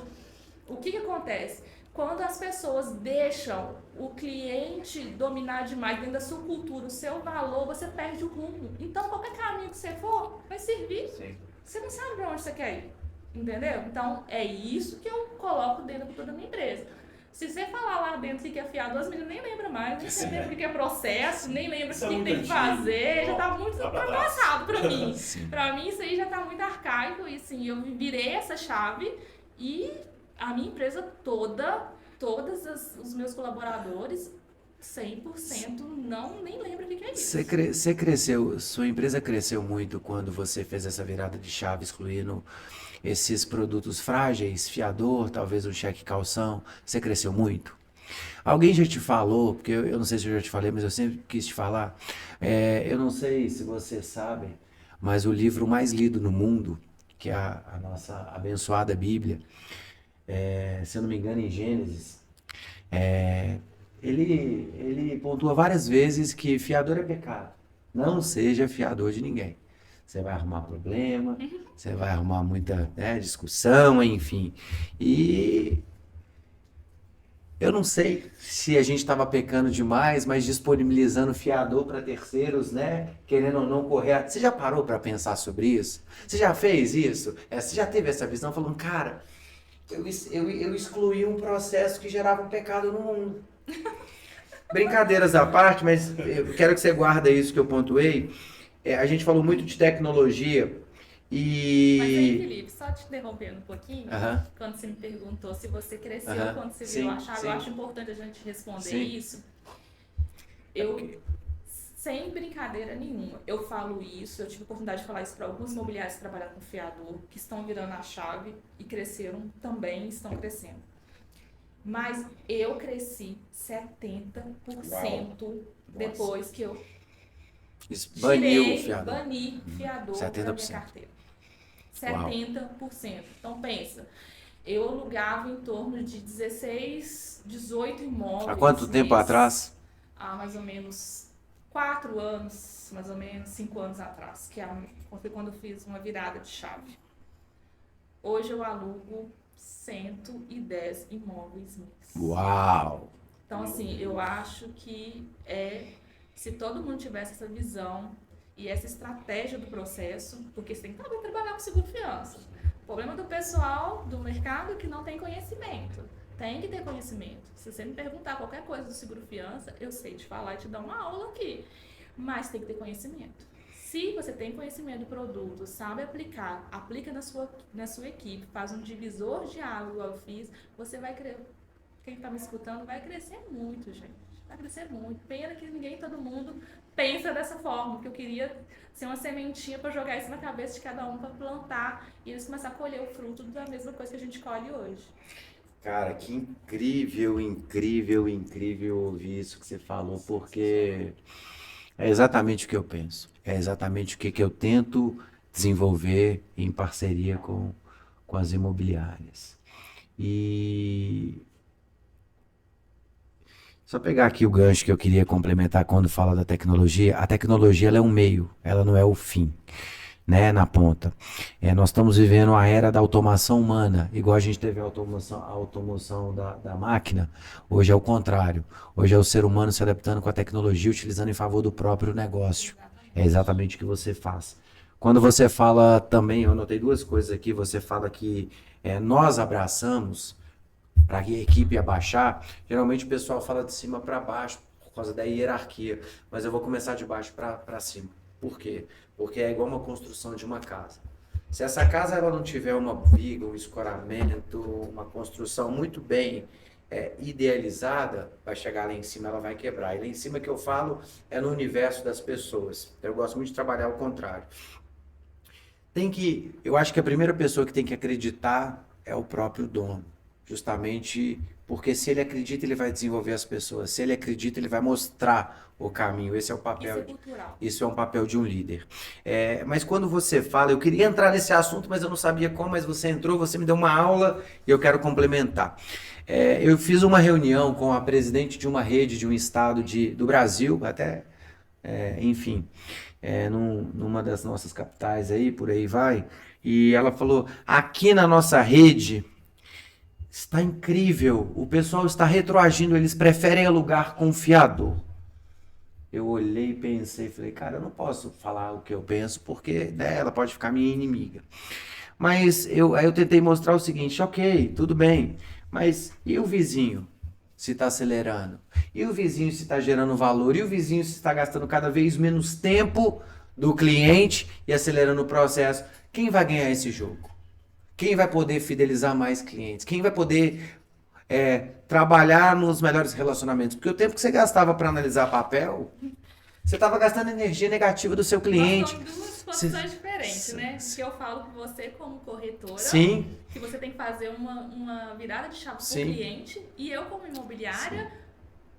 o que acontece? Quando as pessoas deixam o cliente dominar demais dentro da sua cultura, o seu valor, você perde o rumo. Então, qualquer caminho que você for, vai servir. Sim. Você não sabe pra onde você quer ir. Entendeu? Então, é isso que eu coloco dentro da cultura da minha empresa. Se você falar lá dentro que é fiador, as meninas nem lembram mais, nem lembram o que é processo, nem lembram o que tem que fazer, já tá muito ultrapassado pra mim. Pra mim, isso aí já tá muito arcaico, e assim, eu virei essa chave e a minha empresa todos os meus colaboradores, 100% nem lembram o que é isso. Você cresceu, sua empresa cresceu muito quando você fez essa virada de chave, excluindo esses produtos frágeis, fiador, talvez um cheque calção. Você cresceu muito? Alguém já te falou, porque eu não sei se eu já te falei, mas eu sempre quis te falar. Eu não sei se você sabe, mas o livro mais lido no mundo, que é a nossa abençoada Bíblia, se eu não me engano, em Gênesis, ele pontua várias vezes que fiador é pecado. Não seja fiador de ninguém. Você vai arrumar problema, você vai arrumar muita discussão, enfim. E eu não sei se a gente estava pecando demais, mas disponibilizando fiador para terceiros, né? Querendo ou não correr. Você já parou para pensar sobre isso? Você já fez isso? Você já teve essa visão falando, cara, eu excluí um processo que gerava um pecado no mundo. Brincadeiras à parte, mas eu quero que você guarde isso que eu pontuei. A gente falou muito de tecnologia e... Mas aí, Felipe, só te interrompendo um pouquinho, Aham. quando você me perguntou se você cresceu Aham. quando você Sim, virou a chave, sim. eu acho importante a gente responder Sim. isso. Eu, sem brincadeira nenhuma, eu falo isso, eu tive a oportunidade de falar isso para alguns imobiliários que trabalham com fiador, que estão virando a chave e cresceram também, estão crescendo. Mas eu cresci 70% depois que eu Baniu o fiador. bani fiador da minha carteira. 70%. Então pensa, eu alugava em torno de 16, 18 imóveis. Há quanto tempo atrás? Há mais ou menos 4 anos, mais ou menos 5 anos atrás, foi quando eu fiz uma virada de chave. Hoje eu alugo 110 imóveis mês. Uau! Então, assim, eu acho que se todo mundo tivesse essa visão e essa estratégia do processo, porque você tem que saber trabalhar com seguro fiança. O problema do pessoal do mercado é que não tem conhecimento. Tem que ter conhecimento. Se você me perguntar qualquer coisa do seguro fiança, eu sei te falar e te dar uma aula aqui. Mas tem que ter conhecimento. Se você tem conhecimento do produto, sabe aplicar, aplica na sua equipe, faz um divisor de água, igual eu fiz, você vai crescer. Quem está me escutando vai crescer muito, gente. Vai crescer muito. Pena que todo mundo pensa dessa forma, que eu queria ser uma sementinha para jogar isso na cabeça de cada um, para plantar e eles começarem a colher o fruto da mesma coisa que a gente colhe hoje. Cara, que incrível, incrível, incrível ouvir isso que você falou, porque é exatamente o que eu penso. É exatamente o que eu tento desenvolver em parceria com as imobiliárias. E só pegar aqui o gancho que eu queria complementar quando fala da tecnologia. A tecnologia ela é um meio, ela não é o fim, né, na ponta. Nós estamos vivendo a era da automação humana, igual a gente teve a automação da máquina, hoje é o contrário. Hoje é o ser humano se adaptando com a tecnologia, utilizando em favor do próprio negócio. É exatamente o que você faz. Quando você fala também, eu anotei duas coisas aqui, você fala que nós abraçamos para a equipe abaixar, geralmente o pessoal fala de cima para baixo, por causa da hierarquia, mas eu vou começar de baixo para cima. Por quê? Porque é igual uma construção de uma casa. Se essa casa ela não tiver uma viga, um escoramento, uma construção muito bem idealizada, vai chegar lá em cima, ela vai quebrar. E lá em cima que eu falo é no universo das pessoas. Eu gosto muito de trabalhar ao contrário. Eu acho que a primeira pessoa que tem que acreditar é o próprio dono. Justamente porque se ele acredita, ele vai desenvolver as pessoas. Se ele acredita, ele vai mostrar o caminho. Esse é o papel. Isso é cultural. Isso é um papel de um líder. Mas quando você fala, eu queria entrar nesse assunto, mas eu não sabia como, mas você entrou, você me deu uma aula e eu quero complementar. Eu fiz uma reunião com a presidente de uma rede de um estado do Brasil, até, enfim, numa das nossas capitais aí, por aí vai, e ela falou, aqui na nossa rede está incrível, o pessoal está retroagindo, eles preferem alugar com fiador. Eu olhei e pensei, falei, cara, eu não posso falar o que eu penso, porque ela pode ficar minha inimiga. Mas aí eu tentei mostrar o seguinte, ok, tudo bem, mas e o vizinho se está acelerando? E o vizinho se está gerando valor? E o vizinho se está gastando cada vez menos tempo do cliente e acelerando o processo? Quem vai ganhar esse jogo? Quem vai poder fidelizar mais clientes? Quem vai poder trabalhar nos melhores relacionamentos? Porque o tempo que você gastava para analisar papel, você estava gastando energia negativa do seu cliente. Nós somos duas posições diferentes, né? Que eu falo com você como corretora, Sim. que você tem que fazer uma virada de chave para o Sim. cliente, e eu como imobiliária,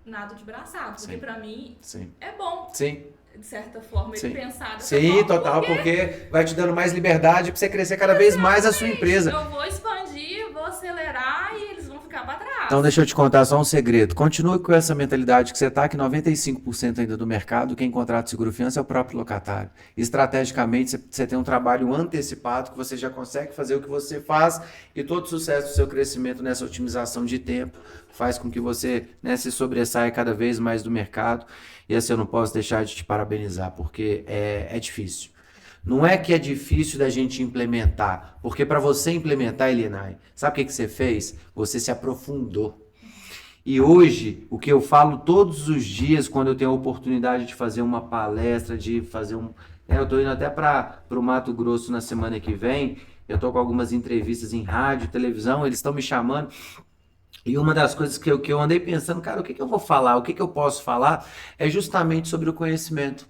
nado de braçado, porque Sim. para mim Sim. é bom. Sim. De certa forma, Sim. ele pensar dessa Sim, forma, total, porque vai te dando mais liberdade para você crescer cada vez mais a sua empresa. eu vou expandir, vou acelerar e eles vão ficar para trás. Então deixa eu te contar só um segredo. Continue com essa mentalidade que você está, que 95% ainda do mercado, quem contrata seguro fiança é o próprio locatário. Estrategicamente, você tem um trabalho antecipado, que você já consegue fazer o que você faz, e todo o sucesso do seu crescimento nessa otimização de tempo faz com que você se sobressaia cada vez mais do mercado. E assim, eu não posso deixar de te parabenizar, porque é difícil. Não é que é difícil da gente implementar, porque para você implementar, Elinay, sabe o que você fez? Você se aprofundou. E hoje, o que eu falo todos os dias, quando eu tenho a oportunidade de fazer uma palestra, de fazer eu estou indo até para o Mato Grosso na semana que vem, eu estou com algumas entrevistas em rádio, televisão, eles estão me chamando. E uma das coisas que eu andei pensando, cara, o que eu vou falar, o que eu posso falar, é justamente sobre o conhecimento.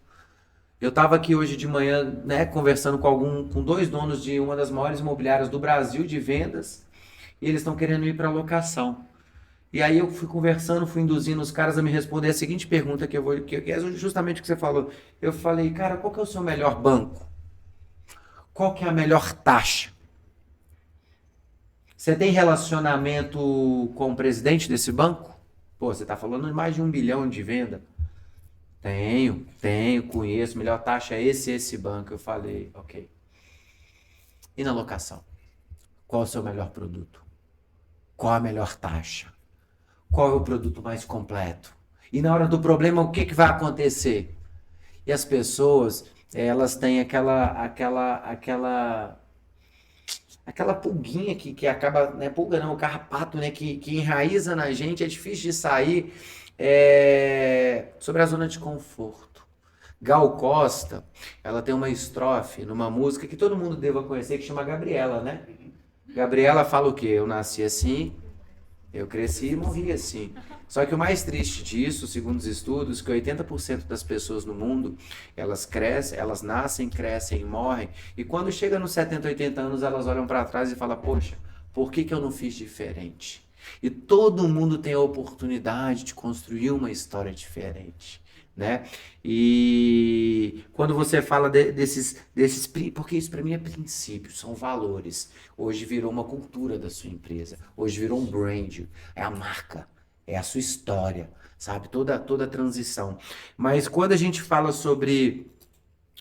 Eu estava aqui hoje de manhã, conversando com dois donos de uma das maiores imobiliárias do Brasil de vendas, e eles estão querendo ir para locação. E aí eu fui conversando, fui induzindo os caras a me responder a seguinte pergunta que é justamente o que você falou. Eu falei, cara, qual que é o seu melhor banco? Qual que é a melhor taxa? Você tem relacionamento com o presidente desse banco? Pô, você está falando de mais de 1 bilhão de venda. Tenho, conheço. Melhor taxa é esse banco. Eu falei, ok. E na locação? Qual é o seu melhor produto? Qual a melhor taxa? Qual é o produto mais completo? E na hora do problema, o que vai acontecer? E as pessoas, elas têm aquela pulguinha que acaba, né, pulga não, o carrapato, né, que enraiza na gente, é difícil de sair, sobre a zona de conforto. Gal Costa, ela tem uma estrofe numa música que todo mundo deva conhecer, que chama Gabriela, né? Gabriela fala o quê? Eu nasci assim, eu cresci e morri assim. Só que o mais triste disso, segundo os estudos, que 80% das pessoas no mundo, elas crescem, elas nascem, crescem e morrem. E quando chega nos 70, 80 anos, elas olham para trás e falam, poxa, por que eu não fiz diferente? E todo mundo tem a oportunidade de construir uma história diferente, né? E quando você fala porque isso para mim é princípio, são valores. Hoje virou uma cultura da sua empresa, hoje virou um brand, é a marca, é a sua história, sabe? Toda a transição. Mas quando a gente fala sobre,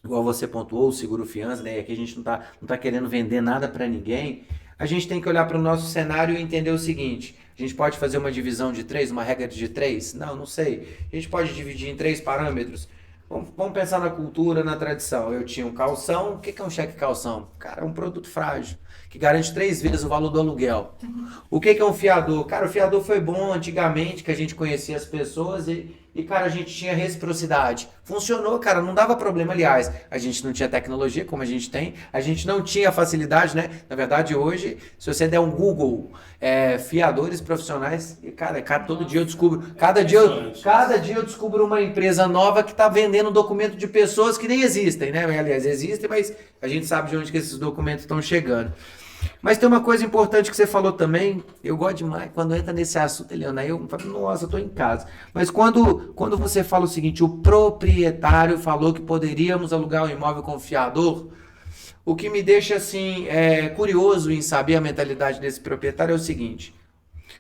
igual você pontuou, o seguro fiança, né? Aqui a gente não tá querendo vender nada para ninguém. A gente tem que olhar para o nosso cenário e entender o seguinte: a gente pode fazer uma divisão de 3, uma regra de 3? Não sei. A gente pode dividir em 3 parâmetros. Vamos pensar na cultura, na tradição. Eu tinha um calção. O que é um cheque calção? Cara, é um produto frágil, que garante 3 vezes o valor do aluguel. O que é um fiador? Cara, o fiador foi bom antigamente, que a gente conhecia as pessoas cara, a gente tinha reciprocidade. Funcionou, cara, não dava problema. Aliás, a gente não tinha tecnologia como a gente tem, a gente não tinha facilidade, né? Na verdade, hoje, se você der um Google, fiadores profissionais, e, cara, todo dia eu descubro, cada dia eu descubro uma empresa nova que está vendendo documento de pessoas que nem existem, né? Aliás, existem, mas a gente sabe de onde que esses documentos estão chegando. Mas tem uma coisa importante que você falou também, eu gosto demais, quando entra nesse assunto, Eliana, aí eu falo, nossa, eu tô em casa. Mas quando você fala o seguinte, o proprietário falou que poderíamos alugar um imóvel com fiador, o que me deixa, assim, curioso em saber a mentalidade desse proprietário é o seguinte: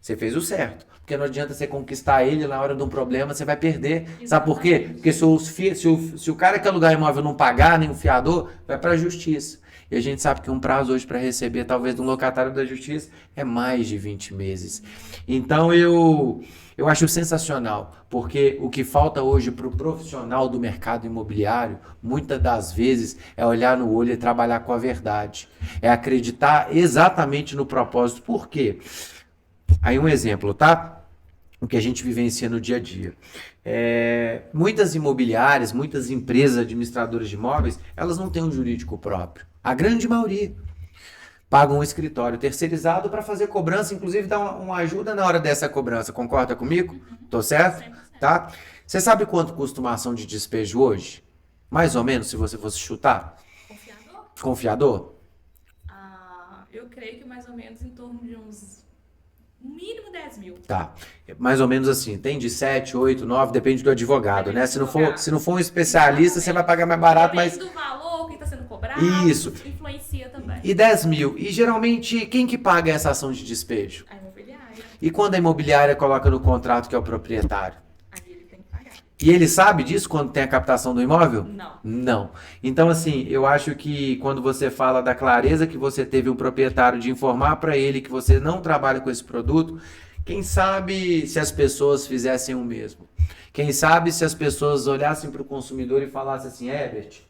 você fez o certo, porque não adianta você conquistar ele na hora de um problema, você vai perder. Exatamente. Sabe por quê? Porque se o cara que alugar imóvel não pagar, nem o fiador, vai para a justiça. E a gente sabe que um prazo hoje para receber, talvez, de um locatário da justiça é mais de 20 meses. Então eu acho sensacional, porque o que falta hoje para o profissional do mercado imobiliário, muitas das vezes, é olhar no olho e trabalhar com a verdade. É acreditar exatamente no propósito. Por quê? Aí um exemplo, tá? O que a gente vivencia no dia a dia. Muitas imobiliárias, muitas empresas administradoras de imóveis, elas não têm um jurídico próprio. A grande maioria pagam um escritório terceirizado para fazer cobrança, inclusive dá uma ajuda na hora dessa cobrança. Concorda comigo? Tô certo? Tá? Você sabe quanto custa uma ação de despejo hoje? Mais ou menos, se você fosse chutar? Confiador? Eu creio que mais ou menos em torno de uns... mínimo 10 mil. Tá. Mais ou menos assim. Tem de 7, 8, 9, depende do advogado, né? Se não for um especialista, você vai pagar mais barato, mas... Depende do valor que está sendo cobrado. Isso. Influencia também. E 10 mil. E geralmente, quem que paga essa ação de despejo? A imobiliária. E quando a imobiliária coloca no contrato que é o proprietário? Aí ele tem que pagar. E ele sabe disso quando tem a captação do imóvel? Não. Não. Então, assim, eu acho que quando você fala da clareza que você teve um proprietário de informar para ele que você não trabalha com esse produto, quem sabe se as pessoas fizessem o mesmo? Quem sabe se as pessoas olhassem para o consumidor e falassem assim: Herbert,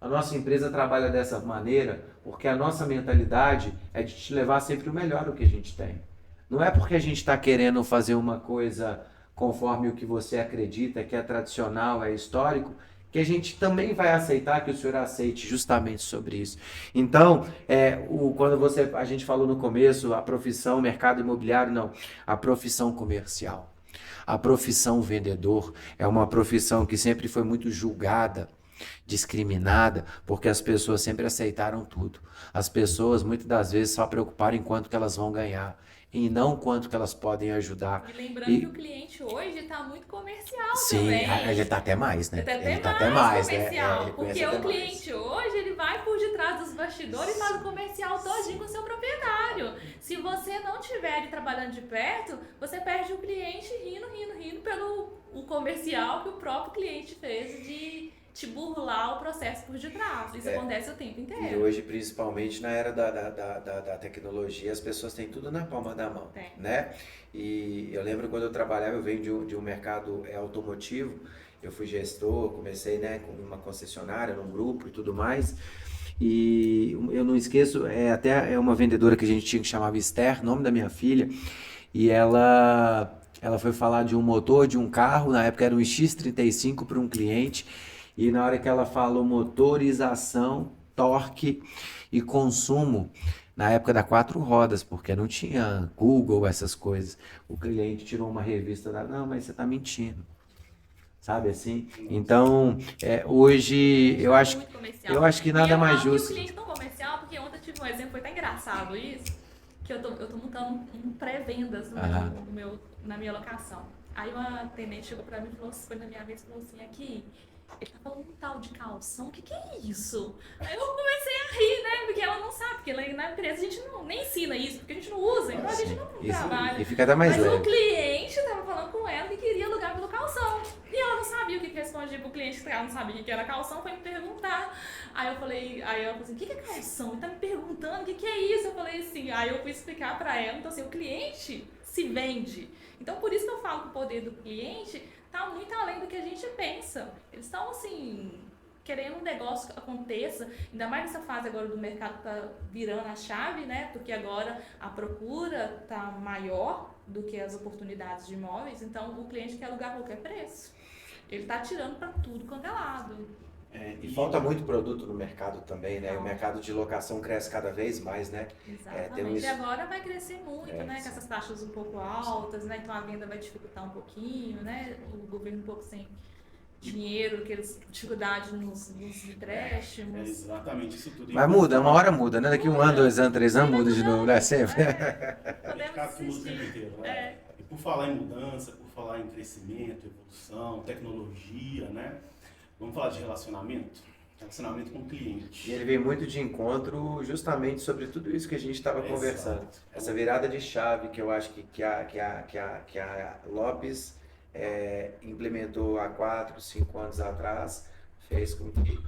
a nossa empresa trabalha dessa maneira porque a nossa mentalidade é de te levar sempre o melhor do que a gente tem. Não é porque a gente está querendo fazer uma coisa conforme o que você acredita, que é tradicional, é histórico, que a gente também vai aceitar que o senhor aceite justamente sobre isso. Então, quando a gente falou no começo, a profissão mercado imobiliário, não, a profissão comercial. A profissão vendedor é uma profissão que sempre foi muito julgada, discriminada, porque as pessoas sempre aceitaram tudo. As pessoas muitas das vezes só preocuparam em quanto que elas vão ganhar e não quanto que elas podem ajudar. E lembrando que o cliente hoje está muito comercial. Sim, também. Ele está até mais, né? Ele está até mais comercial, né? Porque o cliente hoje, ele vai por detrás dos bastidores e faz o comercial todinho com o seu proprietário. Se você não estiver ali trabalhando de perto, você perde o cliente rindo pelo o comercial que o próprio cliente fez te burlar o processo por detrás. Isso acontece o tempo E inteiro. hoje, principalmente na era da tecnologia, as pessoas têm tudo na palma da mão, Tem. né? E eu lembro quando eu trabalhava, eu venho de um mercado automotivo, eu fui gestor, comecei, né, com uma concessionária, num grupo e tudo mais. E eu não esqueço, até é uma vendedora que a gente tinha que chamava Esther, nome da minha filha, e ela foi falar de um motor de um carro, na época era um X35 para um cliente, e na hora que ela falou motorização, torque e consumo, na época da quatro rodas, porque não tinha Google, essas coisas, o cliente tirou uma revista da, não, mas você está mentindo. Sabe assim? Então, hoje Muito comercial. eu acho que E nada eu mais falo que o justo. cliente tão comercial, porque ontem eu tive um exemplo, foi tão engraçado isso, que eu tô montando um pré-vendas Aham. na minha locação. Aí uma atendente chegou pra mim e falou, foi na minha vez, falou assim, aqui, ele tá falando um tal de calção, o que que é isso? Aí eu comecei a rir, né, porque ela não sabe, porque lá na empresa a gente nem ensina isso, porque a gente não usa, então a gente não Isso, trabalha. e fica até mais Mas o leve. cliente tava falando com ela que queria alugar pelo calção. E ela não sabia o que respondia pro cliente, que ela não sabia o que era calção, foi me perguntar. Aí ela falou assim, o que é calção? Ele tá me perguntando, o que é isso? Eu falei assim, aí eu fui explicar pra ela, então assim, o cliente se vende. Então por isso que eu falo que o poder do cliente tá muito além do que a gente pensa. Eles estão assim, querendo um negócio que aconteça, ainda mais nessa fase agora do mercado que tá virando a chave, né? Porque agora a procura tá maior do que as oportunidades de imóveis, então o cliente quer alugar a qualquer preço. Ele tá tirando para tudo quanto é lado. E falta muito produto no mercado também, né? O Falta. mercado de locação cresce cada vez mais, né? Exatamente. E agora vai crescer muito, né? sim. Com essas taxas um pouco altas, né? Então a venda vai dificultar um pouquinho, né? O governo um pouco sem dinheiro, aquelas dificuldades nos empréstimos. Exatamente isso tudo. Mas muda, uma hora muda, né? Daqui um ano, 2 anos, 3 anos, muda de novo, né? Sempre. O Podemos mercado que muda o tempo assistir. inteiro, né? E por falar em mudança, por falar em crescimento, evolução, tecnologia, né? Vamos falar de relacionamento? Relacionamento com o cliente. E ele veio muito de encontro justamente sobre tudo isso que a gente estava conversando. Essa virada de chave que eu acho que a Lopes implementou há 4, 5 anos atrás, fez com que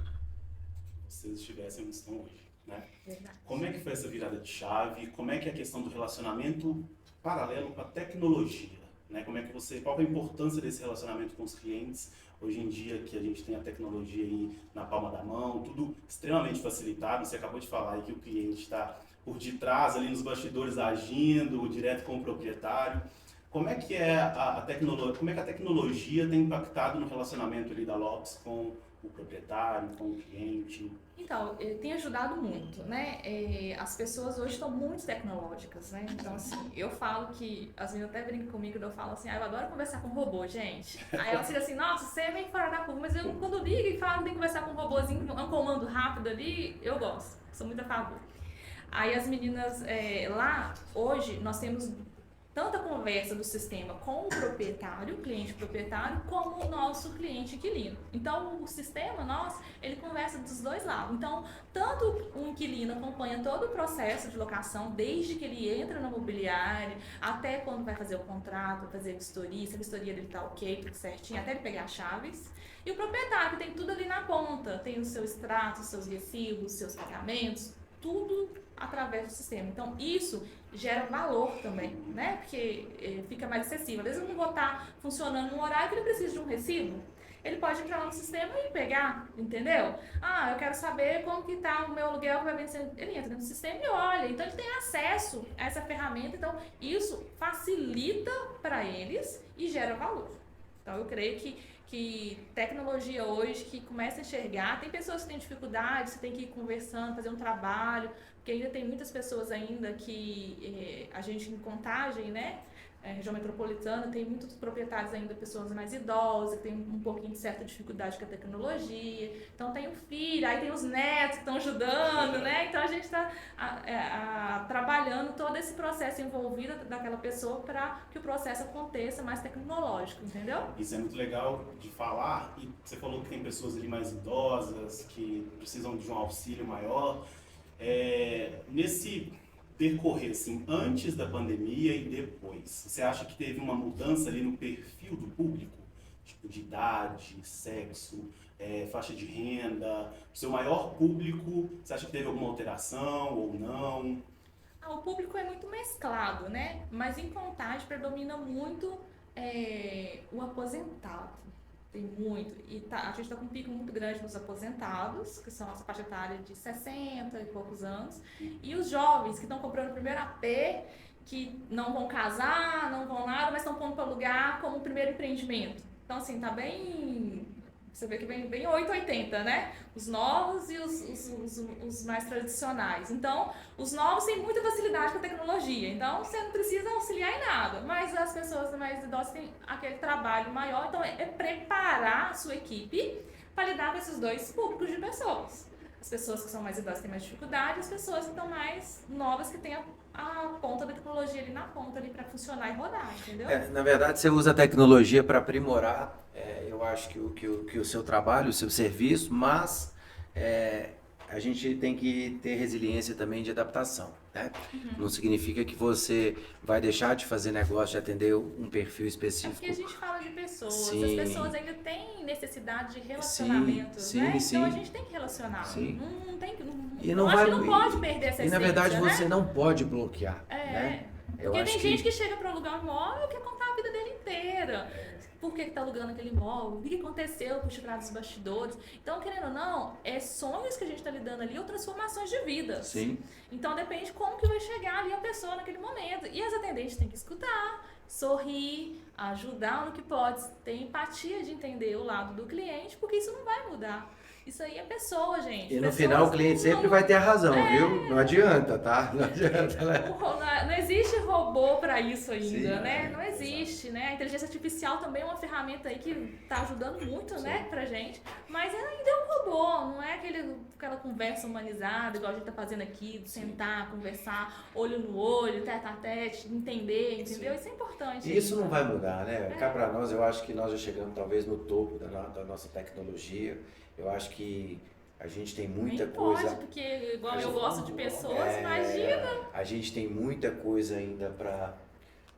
vocês estivessem onde estão hoje, né? Verdade. Como é que foi essa virada de chave? Como é que é a questão do relacionamento paralelo com a tecnologia? Né? Qual é a importância desse relacionamento com os clientes hoje em dia que a gente tem a tecnologia aí na palma da mão, tudo extremamente facilitado. Você acabou de falar aí que o cliente está por detrás ali nos bastidores agindo direto com o proprietário. Como é que a tecnologia tem impactado no relacionamento ali da Lopes com o proprietário, com o cliente? Então, tem ajudado muito, né? As pessoas hoje estão muito tecnológicas, né? Então, assim, eu falo que, as meninas até brincam comigo, eu falo assim, eu adoro conversar com robô, gente. Aí elas ficam assim, nossa, você é meio fora da curva, mas eu, quando ligo e falo que tem que conversar com um robôzinho, um comando rápido ali, eu gosto, sou muito a favor. Aí as meninas, lá, hoje, nós temos tanta conversa do sistema com o proprietário, cliente proprietário, como o nosso cliente inquilino. Então, o sistema nosso, ele conversa dos dois lados. Então, tanto o inquilino acompanha todo o processo de locação, desde que ele entra na mobiliária, até quando vai fazer o contrato, fazer a vistoria, se a vistoria dele tá ok, tudo certinho, até ele pegar as chaves. E o proprietário, que tem tudo ali na ponta, tem o seu extrato, os seus recibos, os seus pagamentos, tudo através do sistema. Então, isso gera valor também, né? Porque fica mais acessível. Às vezes eu não vou estar funcionando num horário que ele precisa de um recibo. Ele pode entrar lá no sistema e pegar, entendeu? Ah, eu quero saber como que tá o meu aluguel que vai vencer. Ele entra dentro do sistema e olha. Então, ele tem acesso a essa ferramenta. Então, isso facilita para eles e gera valor. Então, eu creio que tecnologia hoje, que começa a enxergar, tem pessoas que têm dificuldade, você tem que ir conversando, fazer um trabalho, porque ainda tem muitas pessoas ainda que a gente em Contagem, né, região metropolitana, tem muitos proprietários ainda, pessoas mais idosas, que tem um pouquinho de certa dificuldade com a tecnologia, então tem o filho, aí tem os netos que estão ajudando, né, então a gente está trabalhando todo esse processo envolvido daquela pessoa para que o processo aconteça mais tecnológico, entendeu? Isso é muito legal de falar, e você falou que tem pessoas ali mais idosas, que precisam de um auxílio maior, nesse percorrer, assim, antes da pandemia e depois, você acha que teve uma mudança ali no perfil do público? tipo de idade, sexo, faixa de renda, o seu maior público, você acha que teve alguma alteração ou não? O público é muito mesclado, né? Mas em Contagem predomina muito o aposentado. Tem muito. E a gente está com um pico muito grande nos aposentados, que são essa faixa etária de 60 e poucos anos. E os jovens que estão comprando o primeiro AP, que não vão casar, não vão nada, mas estão pondo para alugar como primeiro empreendimento. Então, assim, tá bem... Você vê que vem bem 880, né? Os novos e os mais tradicionais. Então, os novos têm muita facilidade com a tecnologia. Então, você não precisa auxiliar em nada. Mas as pessoas mais idosas têm aquele trabalho maior. Então, é preparar a sua equipe para lidar com esses dois públicos de pessoas. As pessoas que são mais idosas têm mais dificuldade, as pessoas que estão mais novas que têm a ponta da tecnologia ali na ponta ali para funcionar e rodar, entendeu? Na verdade, você usa a tecnologia para aprimorar, eu acho que o seu trabalho, o seu serviço, mas a gente tem que ter resiliência também de adaptação, né? Não significa que você vai deixar de fazer negócio, de atender um perfil específico. Porque a gente fala de pessoas, Sim. as pessoas ainda têm necessidade de relacionamento, sim, né? sim. Então a gente tem que relacionar. Sim. Não tem que. E não acho vai, que não pode perder essa essência. E na verdade né? você não pode bloquear, né? Porque tem gente que chega para alugar um imóvel e quer contar a vida dele inteira. Por que está alugando aquele imóvel? O que aconteceu por trás dos bastidores? Então, querendo ou não, sonhos que a gente está lidando ali ou transformações de vida. Sim. Então, depende de como que vai chegar ali a pessoa naquele momento. E as atendentes têm que escutar, sorrir, ajudar no que pode, ter empatia de entender o lado do cliente, porque isso não vai mudar. Isso aí é pessoa, gente. E no final o cliente sempre vai ter a razão, viu? Não adianta, tá? Não adianta. Não existe robô para isso ainda, Sim, né? Não existe, né? A inteligência artificial também é uma ferramenta aí que tá ajudando muito, né, pra gente. Mas ainda é um robô, não é aquela conversa humanizada, igual a gente tá fazendo aqui, de sentar, conversar, olho no olho, tete a tete, entender, entendeu? Sim. Isso é importante. E isso não vai mudar, né? Cá pra nós, eu acho que nós já chegamos talvez no topo da nossa tecnologia. Eu acho que a gente tem muita Nem coisa... pode, porque igual eu gosto de pessoas, imagina. A gente tem muita coisa ainda para...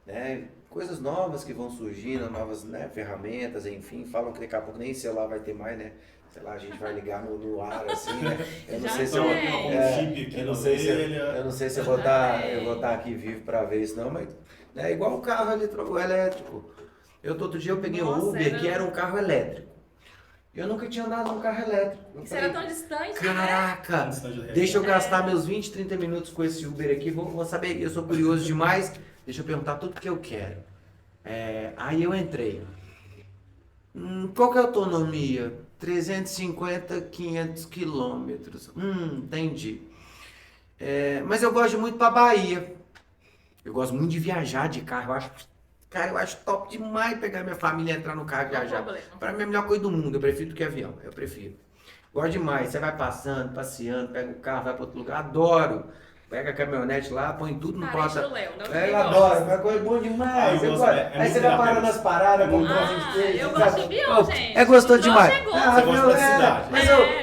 Né, coisas novas que vão surgindo, novas, né, ferramentas, enfim. Falam que daqui a pouco nem celular vai ter mais, né? Sei lá, a gente vai ligar no ar, assim, né? Eu não sei se eu não sei se eu vou estar aqui vivo para ver isso, não, mas é igual o carro elétrico. Outro dia eu peguei um Uber que era um carro elétrico. Eu nunca tinha andado num carro elétrico. Isso era tão distante, caraca, né? Deixa eu gastar meus 20, 30 minutos com esse Uber aqui, vou saber, eu sou curioso demais, deixa eu perguntar tudo que eu quero. Aí eu entrei. Qual que é a autonomia? 350, 500 quilômetros. Entendi. Mas eu gosto muito pra Bahia. Eu gosto muito de viajar de carro, eu acho top demais pegar minha família e entrar no carro e viajar. Para mim é a melhor coisa do mundo, eu prefiro do que avião, eu prefiro. Gosto demais, você vai passando, passeando, pega o carro, vai para outro lugar, adoro. Pega a caminhonete lá, põe tudo no porta. Eu adoro, é coisa boa demais. Aí você vai parando nas paradas, com eu gosto de avião, gente. É gostoso demais.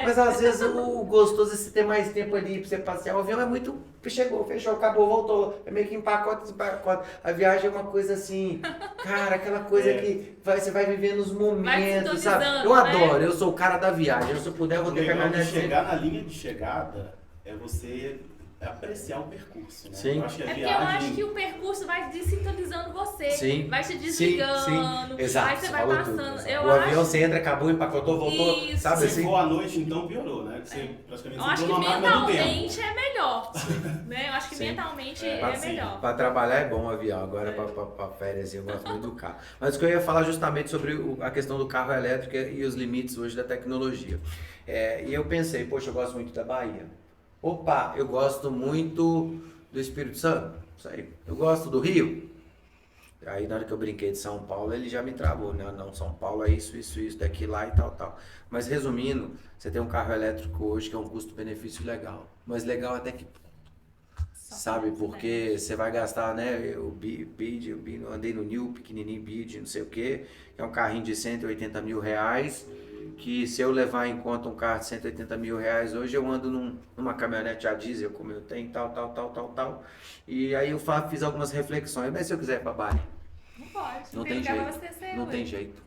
Mas às vezes o gostoso é você ter mais tempo ali pra você passear. O avião é muito... Chegou, fechou, acabou, voltou. É meio que empacota, desempacota. A viagem é uma coisa assim, cara, aquela coisa que você vai vivendo os momentos, sabe? Eu adoro, eu sou o cara da viagem. Se eu puder, eu vou ter caminhonete. Chegar na linha de chegada é você apreciar o percurso, né? Sim. Eu acho que porque eu acho que o percurso vai desintonizando você, sim, vai se desligando, sim. Exato, aí você vai passando. O avião você entra, acabou, empacotou, voltou, isso. sabe se assim? for à noite, então piorou, né? Você praticamente eu acho que mentalmente é melhor, né? Eu acho que mentalmente é melhor. Para trabalhar é bom o avião, agora para férias eu gosto muito do carro. Mas o que eu ia falar justamente sobre a questão do carro elétrico e os limites hoje da tecnologia. E eu pensei, poxa, eu gosto muito da Bahia. Opa, eu gosto muito do Espírito Santo, isso aí. Eu gosto do Rio. Aí na hora que eu brinquei de São Paulo, ele já me travou, né? Não, São Paulo é isso, daqui, lá e tal. Mas resumindo, você tem um carro elétrico hoje que é um custo-benefício legal. Mas legal até que... Sabe, porque você vai gastar, né? Eu andei no New, pequenininho Bid, não sei o que. É um carrinho de 180 mil reais. Que se eu levar em conta um carro de 180 mil reais hoje, eu ando numa caminhonete a diesel, como eu tenho, tal. E aí eu fiz algumas reflexões. Mas se eu quiser ir pra Bahia? Não pode, não tem jeito. Não tem jeito.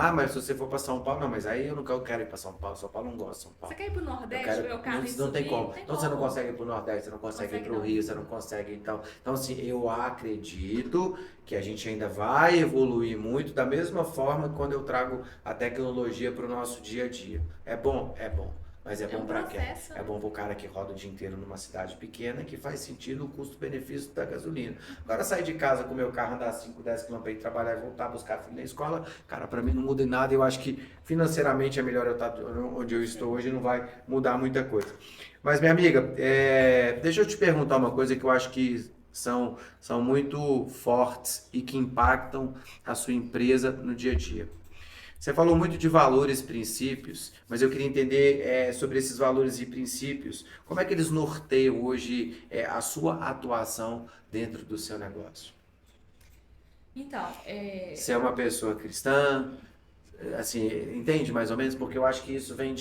Mas se você for para São Paulo, não, mas aí eu não quero ir para São Paulo. São Paulo não gosta de São Paulo. Você quer ir pro Nordeste, Eu quero, ver o carro e não tem subir? como. Tem Então você não consegue ir pro Nordeste, você não consegue ir Consegue pro não. Rio, você não consegue. Então, assim, eu acredito que a gente ainda vai evoluir muito da mesma forma que quando eu trago a tecnologia para o nosso dia a dia. É bom? É bom. Mas é É bom um para quem? processo. É bom para o cara que roda o dia inteiro numa cidade pequena, que faz sentido o custo-benefício da gasolina. Agora sair de casa com o meu carro, andar 5, 10 km para ir trabalhar e voltar, buscar filho na escola, cara, para mim não muda em nada. Eu acho que financeiramente é melhor eu estar onde eu estou hoje, não vai mudar muita coisa. Mas, minha amiga, deixa eu te perguntar uma coisa que eu acho que são muito fortes e que impactam a sua empresa no dia a dia. Você falou muito de valores e princípios, mas eu queria entender sobre esses valores e princípios, como é que eles norteiam hoje a sua atuação dentro do seu negócio? Então, Você é uma pessoa cristã, assim, entende mais ou menos? Porque eu acho que isso vem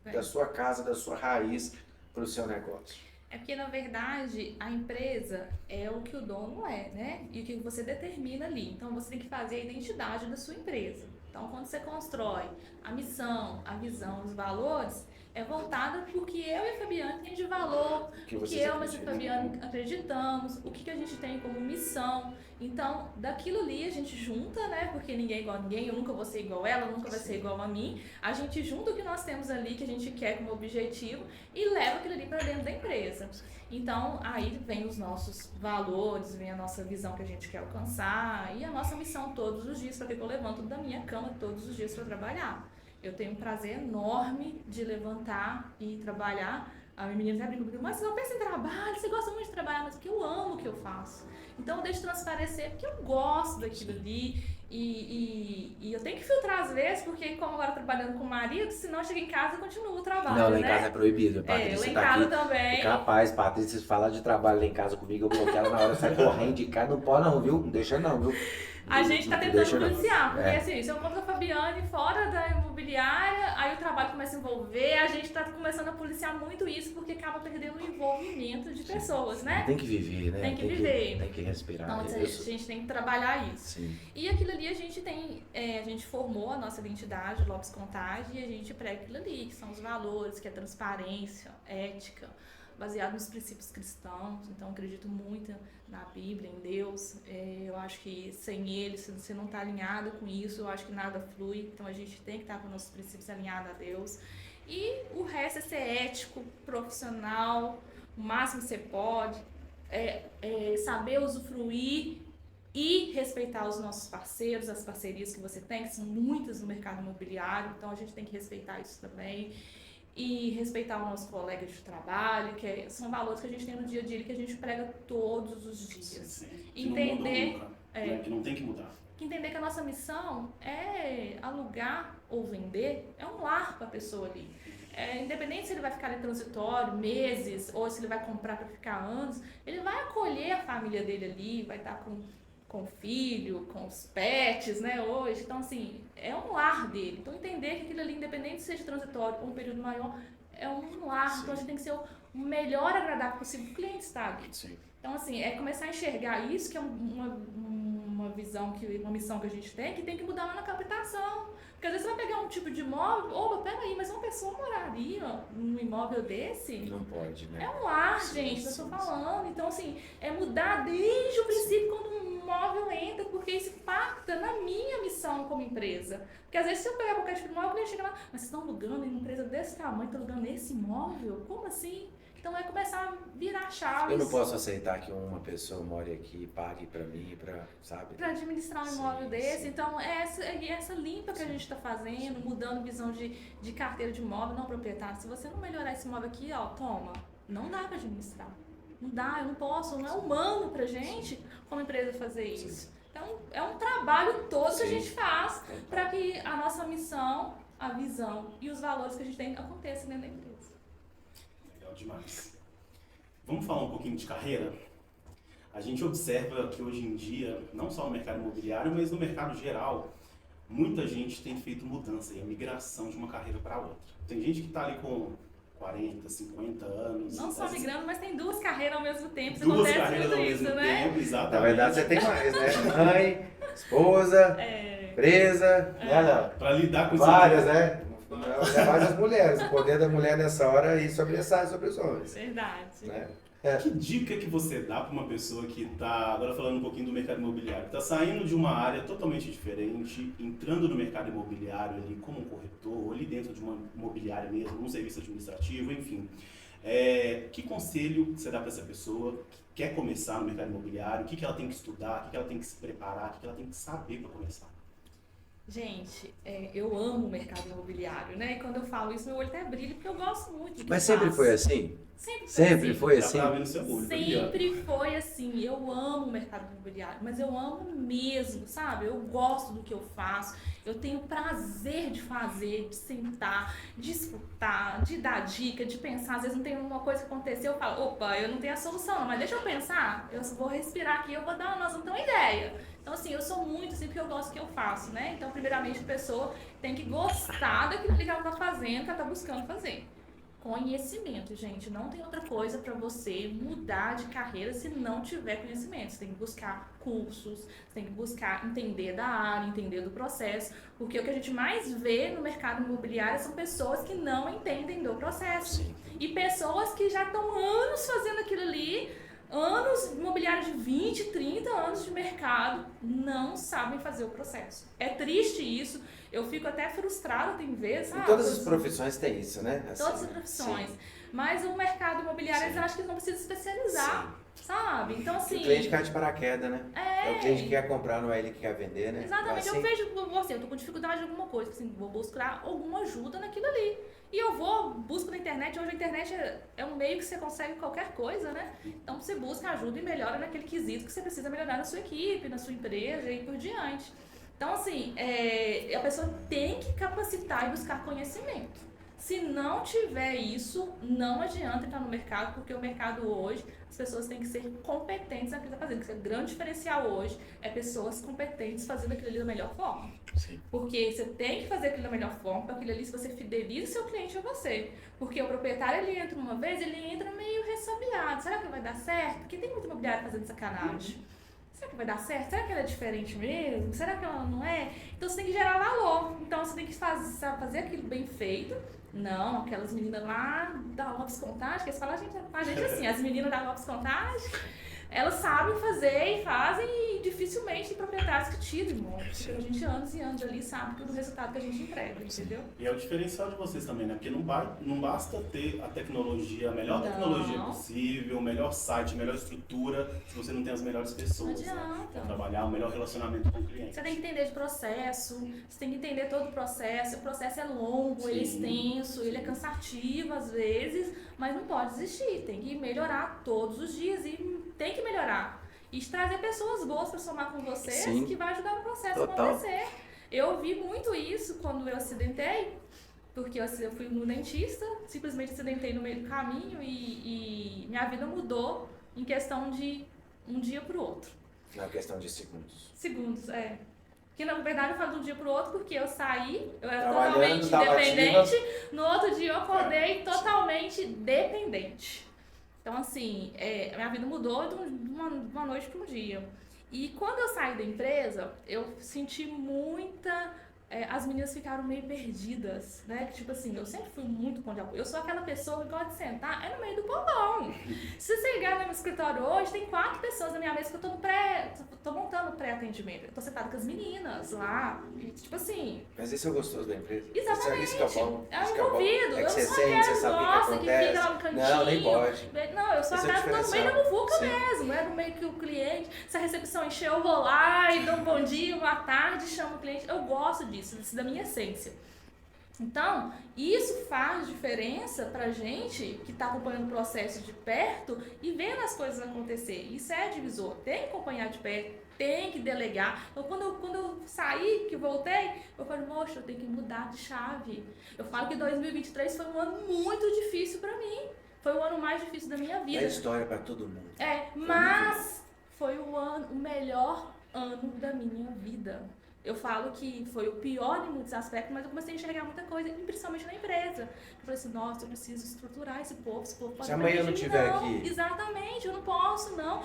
da sua casa, da sua raiz para o seu negócio. é porque, na verdade, a empresa é o que o dono é, né? E o que você determina ali. Então, você tem que fazer a identidade da sua empresa. Então, quando você constrói a missão, a visão, os valores, é voltada para o que eu e a Fabiana tem de valor, o que eu e a Fabiana acreditamos, o que a gente tem como missão. Então, daquilo ali a gente junta, né? Porque ninguém é igual a ninguém, eu nunca vou ser igual a ela, nunca vai ser igual a mim. A gente junta o que nós temos ali, que a gente quer como objetivo, e leva aquilo ali para dentro da empresa. Então, aí vem os nossos valores, vem a nossa visão que a gente quer alcançar e a nossa missão todos os dias, para que eu levanto da minha cama todos os dias para trabalhar. Eu tenho um prazer enorme de levantar e trabalhar. A minha menina até brinca comigo, mas você não pensa em trabalho, você gosta muito de trabalhar, mas porque eu amo o que eu faço. Então eu deixo transparecer porque eu gosto daquilo ali e eu tenho que filtrar às vezes, porque como agora trabalhando com o marido, senão eu chego em casa e continuo o trabalho, Não, lá né? em casa é proibido, Patrícia. Lá em tá casa aqui. também. Capaz, Patrícia, se falar de trabalho lá em casa comigo, eu bloqueio ela na hora, sai correndo de casa, não pode não, viu? Não deixa não, viu? A gente tá Não tentando deixa não. policiar, porque assim, se eu encontro a Fabiane fora da imobiliária, aí o trabalho começa a envolver, a gente tá começando a policiar muito isso, porque acaba perdendo o envolvimento de pessoas, né? Tem que viver, né? Tem que viver. Tem que respirar. Então, a gente tem que trabalhar isso. Sim. E aquilo ali a gente formou a nossa identidade, Lopes Contage, e a gente prega aquilo ali, que são os valores, que é transparência, ética, baseado nos princípios cristãos. Então, acredito muito na Bíblia, em Deus. Eu acho que sem ele, se você não está alinhado com isso, eu acho que nada flui. Então, a gente tem que estar com nossos princípios alinhados a Deus. E o resto é ser ético, profissional, o máximo que você pode, saber usufruir e respeitar os nossos parceiros, as parcerias que você tem, que são muitas no mercado imobiliário, então a gente tem que respeitar isso também. E respeitar o nosso colega de trabalho, são valores que a gente tem no dia a dia, que a gente prega todos os dias. Sim. Entender, que não tem que mudar. Entender que a nossa missão é alugar ou vender, é um lar para a pessoa ali. Independente se ele vai ficar ali transitório, meses, ou se ele vai comprar para ficar anos, ele vai acolher a família dele ali, vai estar com o filho, com os pets, né, hoje. Então, assim, é um lar dele. Então, entender que aquilo ali, independente se seja transitório ou um período maior, é um lar. Sim. Então, a gente tem que ser o melhor agradável possível para o cliente estar ali. Sim. Então, assim, começar a enxergar isso, que é uma visão, uma missão que a gente tem, que tem que mudar lá na captação. Porque às vezes você vai pegar um tipo de imóvel, opa, peraí, mas uma pessoa moraria num imóvel desse? Não pode, né? É um lar, gente, eu estou falando. Então, assim, é mudar desde o princípio quando um imóvel entra, porque isso impacta na minha missão como empresa. Porque às vezes se eu pegar qualquer tipo de imóvel, eu chego lá, mas vocês estão alugando em uma empresa desse tamanho, estão alugando esse imóvel? Como assim? Então é começar a virar chaves. Eu não posso aceitar que uma pessoa more aqui e pague pra mim, sabe? Pra administrar um imóvel desse. Sim. Então é essa limpa que a gente está fazendo, mudando visão de carteira de imóvel, não proprietário. Se você não melhorar esse imóvel aqui, ó, toma, não dá pra administrar. Não dá, eu não posso, não é humano pra gente, como empresa, fazer isso. Sim. Então é um trabalho todo que a gente faz para que a nossa missão, a visão e os valores que a gente tem aconteçam dentro da empresa. Demais. Vamos falar um pouquinho de carreira? A gente observa que hoje em dia, não só no mercado imobiliário, mas no mercado geral, muita gente tem feito mudança e a migração de uma carreira para outra. Tem gente que está ali com 40, 50 anos. Não só migrando, mas tem duas carreiras ao mesmo tempo. Duas carreiras ao mesmo tempo, né? exatamente. Na verdade, você tem mais, né? Mãe, esposa. empresa, né, Léo? Para lidar com isso. Várias, né? Ainda mais as mulheres. O poder da mulher nessa hora é sobressai sobre os homens. Verdade. Né? Que dica que você dá para uma pessoa que está, agora falando um pouquinho do mercado imobiliário, está saindo de uma área totalmente diferente, entrando no mercado imobiliário ali como um corretor, ou ali dentro de uma imobiliária mesmo, um serviço administrativo, enfim. Que conselho você dá para essa pessoa que quer começar no mercado imobiliário? O que ela tem que estudar? O que ela tem que se preparar? O que ela tem que saber para começar? Gente, eu amo o mercado imobiliário, né? E quando eu falo isso, meu olho até brilha, porque eu gosto muito do que Mas eu sempre faço. foi assim? Sempre Foi Já assim? tá vendo seu olho, brilhando. Sempre foi assim. Eu amo o mercado imobiliário, mas eu amo mesmo, sabe? Eu gosto do que eu faço. Eu tenho prazer de fazer, de sentar, de escutar, de dar dica, de pensar. Às vezes não tem uma coisa que aconteceu, eu falo, opa, eu não tenho a solução, mas deixa eu pensar. Eu vou respirar aqui, eu vou dar, nós vamos ter uma ideia. Então, assim, eu sou muito assim porque eu gosto do que eu faço, né? Então, primeiramente, a pessoa tem que gostar daquilo que ela tá fazendo, que ela tá buscando fazer. Conhecimento, gente. Não tem outra coisa para você mudar de carreira se não tiver conhecimento. Você tem que buscar cursos, você tem que buscar entender da área, entender do processo, porque o que a gente mais vê no mercado imobiliário são pessoas que não entendem do processo. Sim. E pessoas que já estão anos fazendo aquilo ali, anos imobiliários de 20, 30 anos de mercado, não sabem fazer o processo. É triste isso. Eu fico até frustrada, tem vezes. Em todas as profissões tem isso, né? Assim, Todas as profissões. sim. Mas o mercado imobiliário, Sim. eles acham que eles não precisam especializar, sabe? Então, assim... O cliente cai de paraquedas, né? É o cliente que quer comprar, não é ele que quer vender, né? Exatamente. É assim. Eu vejo, assim, eu tô com dificuldade em alguma coisa, assim, vou buscar alguma ajuda naquilo ali. E eu busco na internet. Hoje a internet é um meio que você consegue qualquer coisa, né? Então você busca ajuda e melhora naquele quesito que você precisa melhorar na sua equipe, na sua empresa e por diante. Então, assim, a pessoa tem que capacitar e buscar conhecimento. Se não tiver isso, não adianta entrar no mercado, porque o mercado hoje, as pessoas têm que ser competentes naquilo que está fazendo. O grande diferencial hoje é pessoas competentes fazendo aquilo ali da melhor forma. Sim. Porque você tem que fazer aquilo da melhor forma, para aquilo ali, se você fideliza seu cliente a você. Porque o proprietário, ele entra uma vez, ele entra meio ressabiado. Será que vai dar certo? Porque tem muito imobiliário fazendo sacanagem. Será que vai dar certo? Será que ela é diferente mesmo? Será que ela não é? Então você tem que gerar valor. Então você tem que fazer aquilo bem feito. Não, aquelas meninas lá da Lopes Contagem, que eles falam a gente assim, as meninas da Lopes Contagem, elas sabem fazer e fazem, e dificilmente tem proprietários que tiram imóvel. Porque a gente anos e anos ali sabe do resultado que a gente entrega, entendeu? E é o diferencial de vocês também, né? Porque não basta ter a tecnologia, a melhor tecnologia possível, o melhor site, a melhor estrutura, se você não tem as melhores pessoas, Não adianta. né? Pra trabalhar, o melhor relacionamento com o cliente. Você tem que entender de processo, você tem que entender todo o processo é longo, Sim. ele é extenso, ele é cansativo às vezes, mas não pode desistir, tem que melhorar todos os dias e tem que melhorar. E trazer pessoas boas para somar com vocês, Sim. que vai ajudar o processo Total. a acontecer. Eu vi muito isso quando eu acidentei, porque eu fui no dentista, simplesmente acidentei no meio do caminho e minha vida mudou em questão de um dia para o outro. Não é questão de segundos. Segundos, Que na verdade eu falo de um dia pro outro porque eu saí, eu era Trabalhando, totalmente tava dependente, no outro dia eu acordei totalmente dependente. Então assim, a minha vida mudou de uma noite para um dia. E quando eu saí da empresa, eu senti muita... as meninas ficaram meio perdidas, né? Que, tipo assim, eu sempre fui muito pão de apoio. Eu sou aquela pessoa que gosta de sentar no meio do povão. Se você ligar no meu escritório hoje, tem 4 pessoas na minha mesa que eu tô montando pré-atendimento. Eu tô sentada com as meninas lá, e, tipo assim... Mas esse é o gostoso da empresa. Exatamente. Isso que é bom. É Isso que é bom. envolvido. É que Eu você sou sente, aquela você sabe o que nossa, que acontece. fica lá no cantinho. Não, nem pode. Não, eu sou a Esse é o cara que tô no meio da diferencial. muvuca Sim. mesmo. É no meio que o cliente, se a recepção encher, eu vou lá e dou um bom dia, boa tarde, chamo o cliente. Eu gosto disso, da minha essência. Então, isso faz diferença pra gente que tá acompanhando o processo de perto e vendo as coisas acontecer. Isso é divisor. Tem que acompanhar de perto, tem que delegar. Então, quando eu saí, que voltei, eu falei, moxa, eu tenho que mudar de chave. Eu falo que 2023 foi um ano muito difícil pra mim. Foi o ano mais difícil da minha vida. É história pra todo mundo. Mas foi o melhor ano da minha vida. Eu falo que foi o pior em muitos aspectos, mas eu comecei a enxergar muita coisa, principalmente na empresa. Eu falei assim, nossa, eu preciso estruturar esse povo pode Se amanhã eu não estiver aqui. Exatamente, eu não posso, não.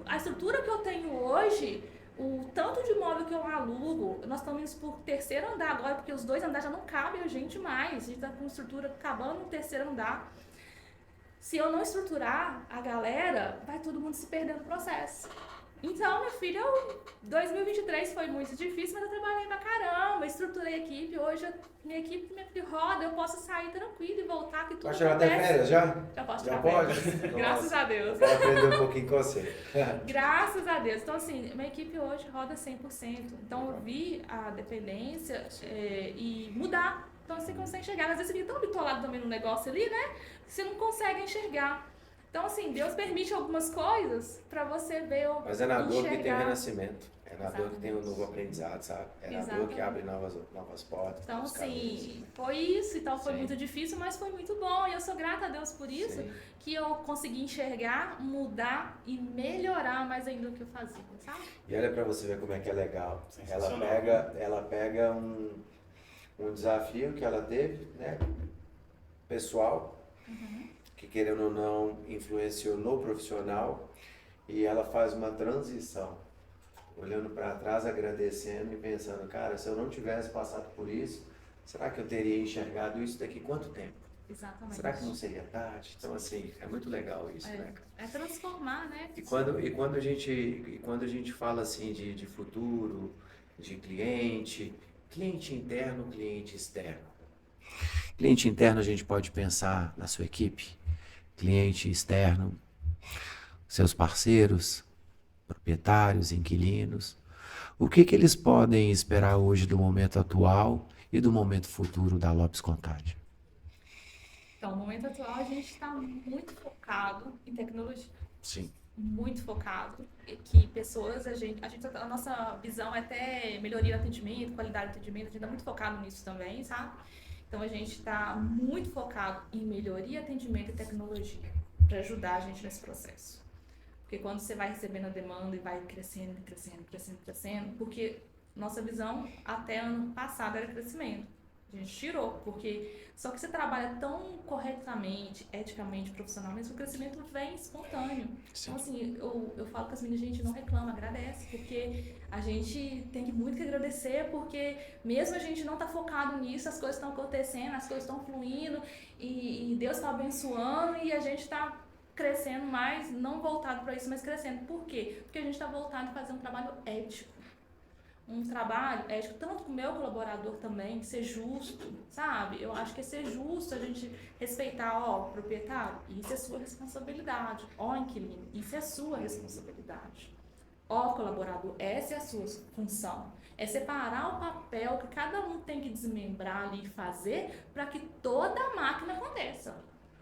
A estrutura que eu tenho hoje O tanto de imóvel que eu alugo, nós estamos indo por terceiro andar agora, porque os 2 andares já não cabem a gente mais. A gente está com estrutura acabando no terceiro andar. Se eu não estruturar a galera, vai todo mundo se perder no processo. Então, minha filha, 2023 foi muito difícil, mas eu trabalhei pra caramba, estruturei a equipe. Hoje, minha equipe roda, eu posso sair tranquila e voltar, que tudo Pode tirar até acontece. férias já? Já posso Já tirar pode? férias. Graças a Deus. Quero aprender um pouquinho com você. Graças a Deus. Então, assim, minha equipe hoje roda 100%. Então, eu vi a dependência e mudar. Então, você consegue enxergar. Às vezes, você fica tão bitolado também no negócio ali, né? Que você não consegue enxergar. Então, assim, Deus permite algumas coisas pra você ver ou Mas é na dor que tem enxergar. renascimento. É na dor que tem um novo aprendizado, sabe? É na dor que abre novas portas. Então, novos caminhos. assim, foi isso. Então, foi Sim. muito difícil, mas foi muito bom. E eu sou grata a Deus por isso, Sim. que eu consegui enxergar, mudar e melhorar mais ainda o que eu fazia, sabe? E olha pra você ver como é que é legal. Sensacional. Ela pega um desafio que ela teve, né? Pessoal, que querendo ou não influenciou no profissional, e ela faz uma transição, olhando para trás, agradecendo e pensando, cara, se eu não tivesse passado por isso, será que eu teria enxergado isso daqui quanto tempo? Exatamente. Será que não seria tarde? Então, assim, é muito legal isso, né, cara? É transformar, né? E quando a gente fala assim de futuro, de cliente interno, cliente externo. Cliente interno a gente pode pensar na sua equipe, cliente externo, seus parceiros, proprietários, inquilinos. O que eles podem esperar hoje do momento atual e do momento futuro da Lopes Contagem? Então, no momento atual, a gente está muito focado em tecnologia. Sim. Muito focado. E que pessoas, a nossa visão é até melhoria do atendimento, qualidade do atendimento, a gente está muito focado nisso também, sabe? Então, a gente está muito focado em melhoria, atendimento e tecnologia para ajudar a gente nesse processo. Porque quando você vai recebendo a demanda e vai crescendo, porque nossa visão até ano passado era crescimento. A gente tirou, porque só que você trabalha tão corretamente, eticamente, profissionalmente, o crescimento vem espontâneo. Sim. Então, assim, eu falo com as meninas, a gente não reclama, agradece, porque a gente tem muito que agradecer, porque mesmo a gente não tá focado nisso, as coisas estão acontecendo, as coisas estão fluindo, e Deus está abençoando, e a gente está crescendo mais, não voltado para isso, mas crescendo. Por quê? Porque a gente está voltado a fazer um trabalho ético. Um trabalho ético, tanto com o meu colaborador também, ser justo, sabe? Eu acho que é ser justo a gente respeitar, ó, proprietário, isso é sua responsabilidade. Ó, inquilino, isso é sua responsabilidade. Ó, colaborador, essa é a sua função. É separar o papel que cada um tem que desmembrar ali e fazer para que toda a máquina aconteça.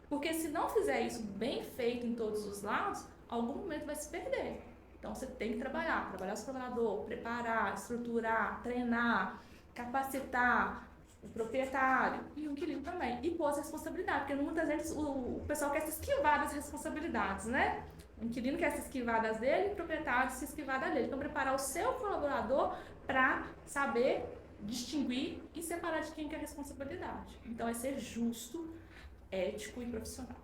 Porque se não fizer isso bem feito em todos os lados, algum momento vai se perder. Então, você tem que trabalhar o seu colaborador, preparar, estruturar, treinar, capacitar o proprietário e o inquilino também. E pôr as responsabilidades, porque muitas vezes o pessoal quer se esquivar das responsabilidades, né? O inquilino quer se esquivar das dele, o proprietário se esquivar da dele. Então, preparar o seu colaborador para saber distinguir e separar de quem que é a responsabilidade. Então, é ser justo, ético e profissional.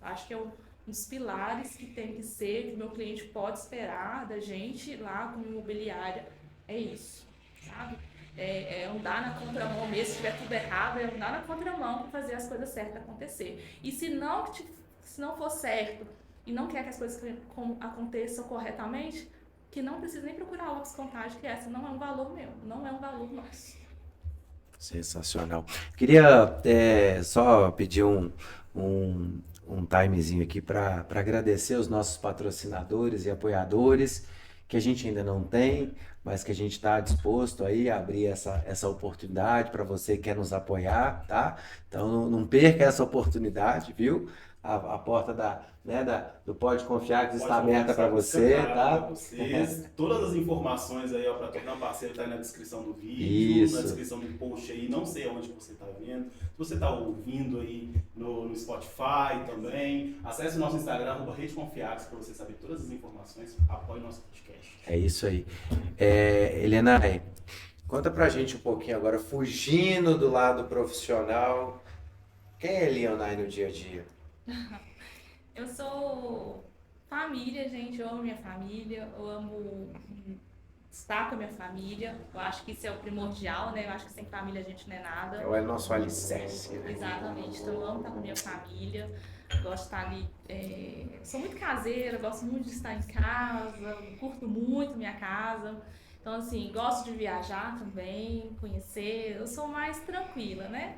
Acho que é um dos pilares que tem que ser, que o meu cliente pode esperar da gente lá como imobiliária, é isso, sabe? É andar na contramão mesmo, se tiver tudo errado, é andar na contramão para fazer as coisas certas acontecer. E se não for certo e não quer que as coisas aconteçam corretamente, que não precisa nem procurar a Lopes Contagem, que essa não é um valor meu, não é um valor nosso. Sensacional. Queria só pedir um timezinho aqui para agradecer os nossos patrocinadores e apoiadores, que a gente ainda não tem, mas que a gente está disposto aí a abrir essa oportunidade para você que quer nos apoiar, tá? Então não perca essa oportunidade, viu? A porta do Pode Confiar que está aberta para você, tá? Pra vocês. Todas as informações aí, ó, para tornar parceiro, tá aí na descrição do vídeo, Isso. na descrição do post aí, não sei aonde você está vendo. Se você está ouvindo aí no Spotify também, acesse o nosso Instagram, @RedeConfiax, para você saber todas as informações, apoie o nosso podcast. É isso aí. Helena, conta pra gente um pouquinho agora, fugindo do lado profissional, quem é Leonai no dia a dia? Eu sou família, gente, eu amo minha família, eu amo estar com a minha família. Eu acho que isso é o primordial, né? Eu acho que sem família a gente não é nada. É o nosso alicerce, né? Exatamente. Então eu amo estar com a minha família. Gosto de estar ali. Sou muito caseira, gosto muito de estar em casa, curto muito minha casa. Então, assim, gosto de viajar também, conhecer. Eu sou mais tranquila, né?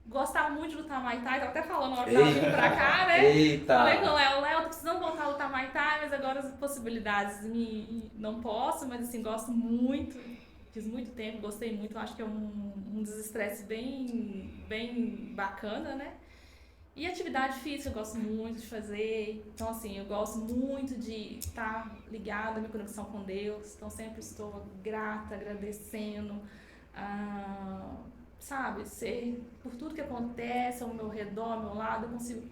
Gostava muito de lutar Muay Thai, tava até falando na hora que tava vindo pra cá, né? Eita! Falei com o Léo, tô precisando voltar a lutar Muay Thai, mas agora as possibilidades não posso, mas assim, gosto muito, fiz muito tempo, gostei muito, acho que é um desestresse bem bacana, né? E atividade física eu gosto muito de fazer, então assim, eu gosto muito de estar ligada à minha conexão com Deus, então sempre estou grata, agradecendo, sabe, ser por tudo que acontece ao meu redor, ao meu lado, eu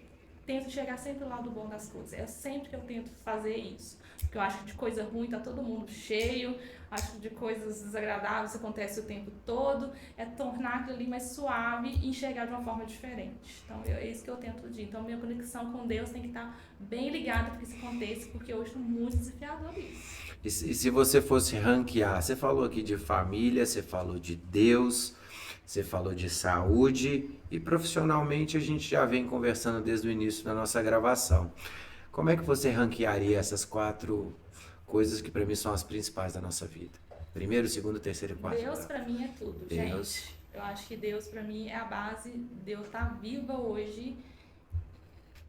tento enxergar sempre o lado bom das coisas, é sempre que eu tento fazer isso, porque eu acho que de coisa ruim tá todo mundo cheio, acho que de coisas desagradáveis acontece o tempo todo, é tornar aquilo ali mais suave e enxergar de uma forma diferente. Então é isso que eu tento dizer. Então minha conexão com Deus tem que estar bem ligada para que isso aconteça, porque hoje estou muito desafiador isso. E se você fosse ranquear, você falou aqui de família, você falou de Deus, você falou de saúde e profissionalmente a gente já vem conversando desde o início da nossa gravação. Como é que você ranquearia essas 4 coisas que para mim são as principais da nossa vida? Primeiro, segundo, terceiro e quarto. Deus para mim é tudo, Deus. gente. Eu acho que Deus para mim é a base de eu estar viva hoje,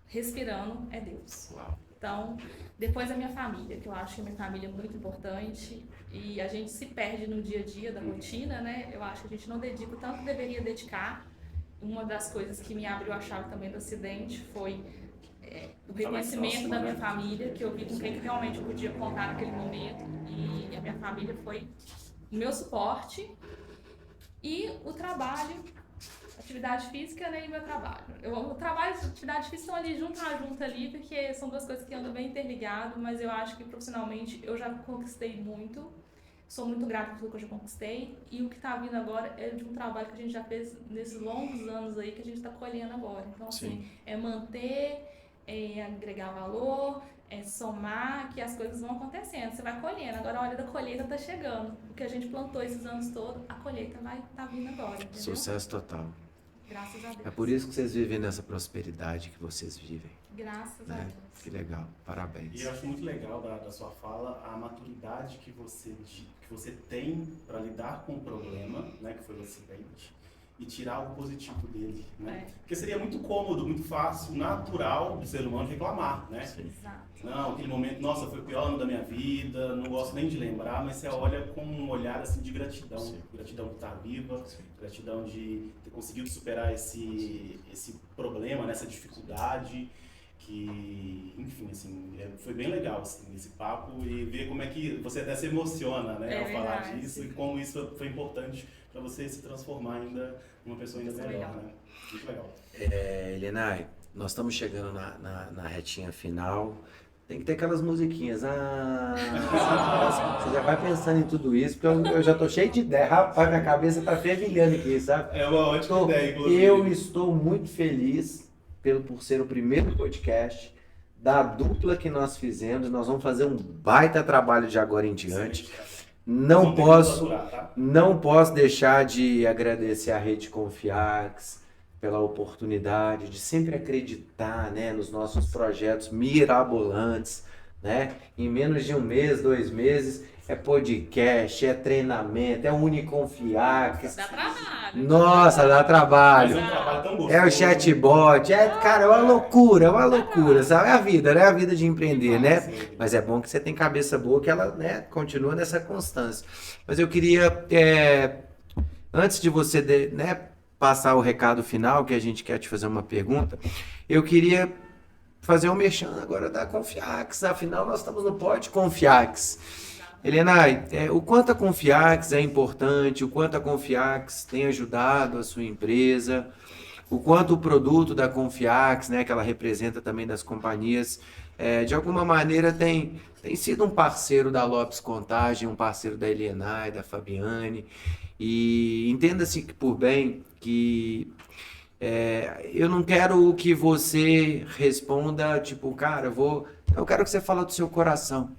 respirando, é Deus. Uau. Então, depois a minha família, que eu acho que a minha família é muito importante e a gente se perde no dia a dia da rotina, né? Eu acho que a gente não dedica o tanto que deveria dedicar. Uma das coisas que me abriu a chave também do acidente foi o reconhecimento da minha família, que eu vi com quem realmente eu podia contar naquele momento, e a minha família foi o meu suporte e o trabalho, atividade física, né, e meu trabalho. O trabalho e a atividade física estão ali junto ali, porque são duas coisas que andam bem interligadas, mas eu acho que profissionalmente eu já conquistei muito, sou muito grata por tudo que eu já conquistei, e o que está vindo agora é de um trabalho que a gente já fez nesses longos anos aí, que a gente está colhendo agora. Então, assim, é manter, agregar valor, somar, que as coisas vão acontecendo, você vai colhendo. Agora a hora da colheita está chegando. O que a gente plantou esses anos todos, a colheita vai estar vindo agora, entendeu? Sucesso total. Graças a Deus. É por isso que vocês vivem nessa prosperidade que vocês vivem. Graças a Né? Deus. Que legal, parabéns. E eu acho muito legal da sua fala a maturidade que você tem para lidar com o problema, né, que foi o acidente, e tirar o positivo dele, né? Porque seria muito cômodo, muito fácil, natural do ser humano reclamar, né? Exato. Não, aquele momento, nossa, foi o pior ano da minha vida, não gosto nem de lembrar, mas você olha com um olhar assim de gratidão. Sim. Gratidão de estar viva, Sim. gratidão de ter conseguido superar esse problema, essa dificuldade, que, enfim, assim, foi bem legal assim, esse papo e ver como é que você até se emociona, né, ao falar verdade. disso e como isso foi importante para você se transformar ainda numa pessoa ainda melhor, legal. né? Muito legal. Elenay, nós estamos chegando na retinha final. Tem que ter aquelas musiquinhas. Você já vai pensando em tudo isso, porque eu já tô cheio de ideia. Rapaz, minha cabeça tá fervilhando aqui, sabe? É uma ótima ideia, inclusive. Eu estou muito feliz por ser o primeiro podcast da dupla que nós fizemos. Nós vamos fazer um baita trabalho de agora em diante. Não posso deixar de agradecer a Rede Confiax pela oportunidade de sempre acreditar, né, nos nossos projetos mirabolantes, né? Em menos de 1 mês, 2 meses, é podcast, é treinamento, é Uniconfiax. Dá trabalho. Nossa, dá trabalho. Mas é um trabalho tão gostoso. É o chatbot, cara, é uma loucura, sabe? É a vida, né? É a vida de empreender, né? Mas é bom que você tem cabeça boa, que ela, né, continua nessa constância. Mas eu queria, antes de você, né, passar o recado final, que a gente quer te fazer uma pergunta, eu queria fazer um merchan agora da Confiax. Afinal, nós estamos no Pod Confiax. Elenay, o quanto a Confiax é importante, o quanto a Confiax tem ajudado a sua empresa, o quanto o produto da Confiax, né, que ela representa também das companhias, de alguma maneira tem sido um parceiro da Lopes Contagem, um parceiro da Elenay, da Fabiane, e entenda-se por bem que eu não quero que você responda, tipo, cara, eu quero que você fale do seu coração.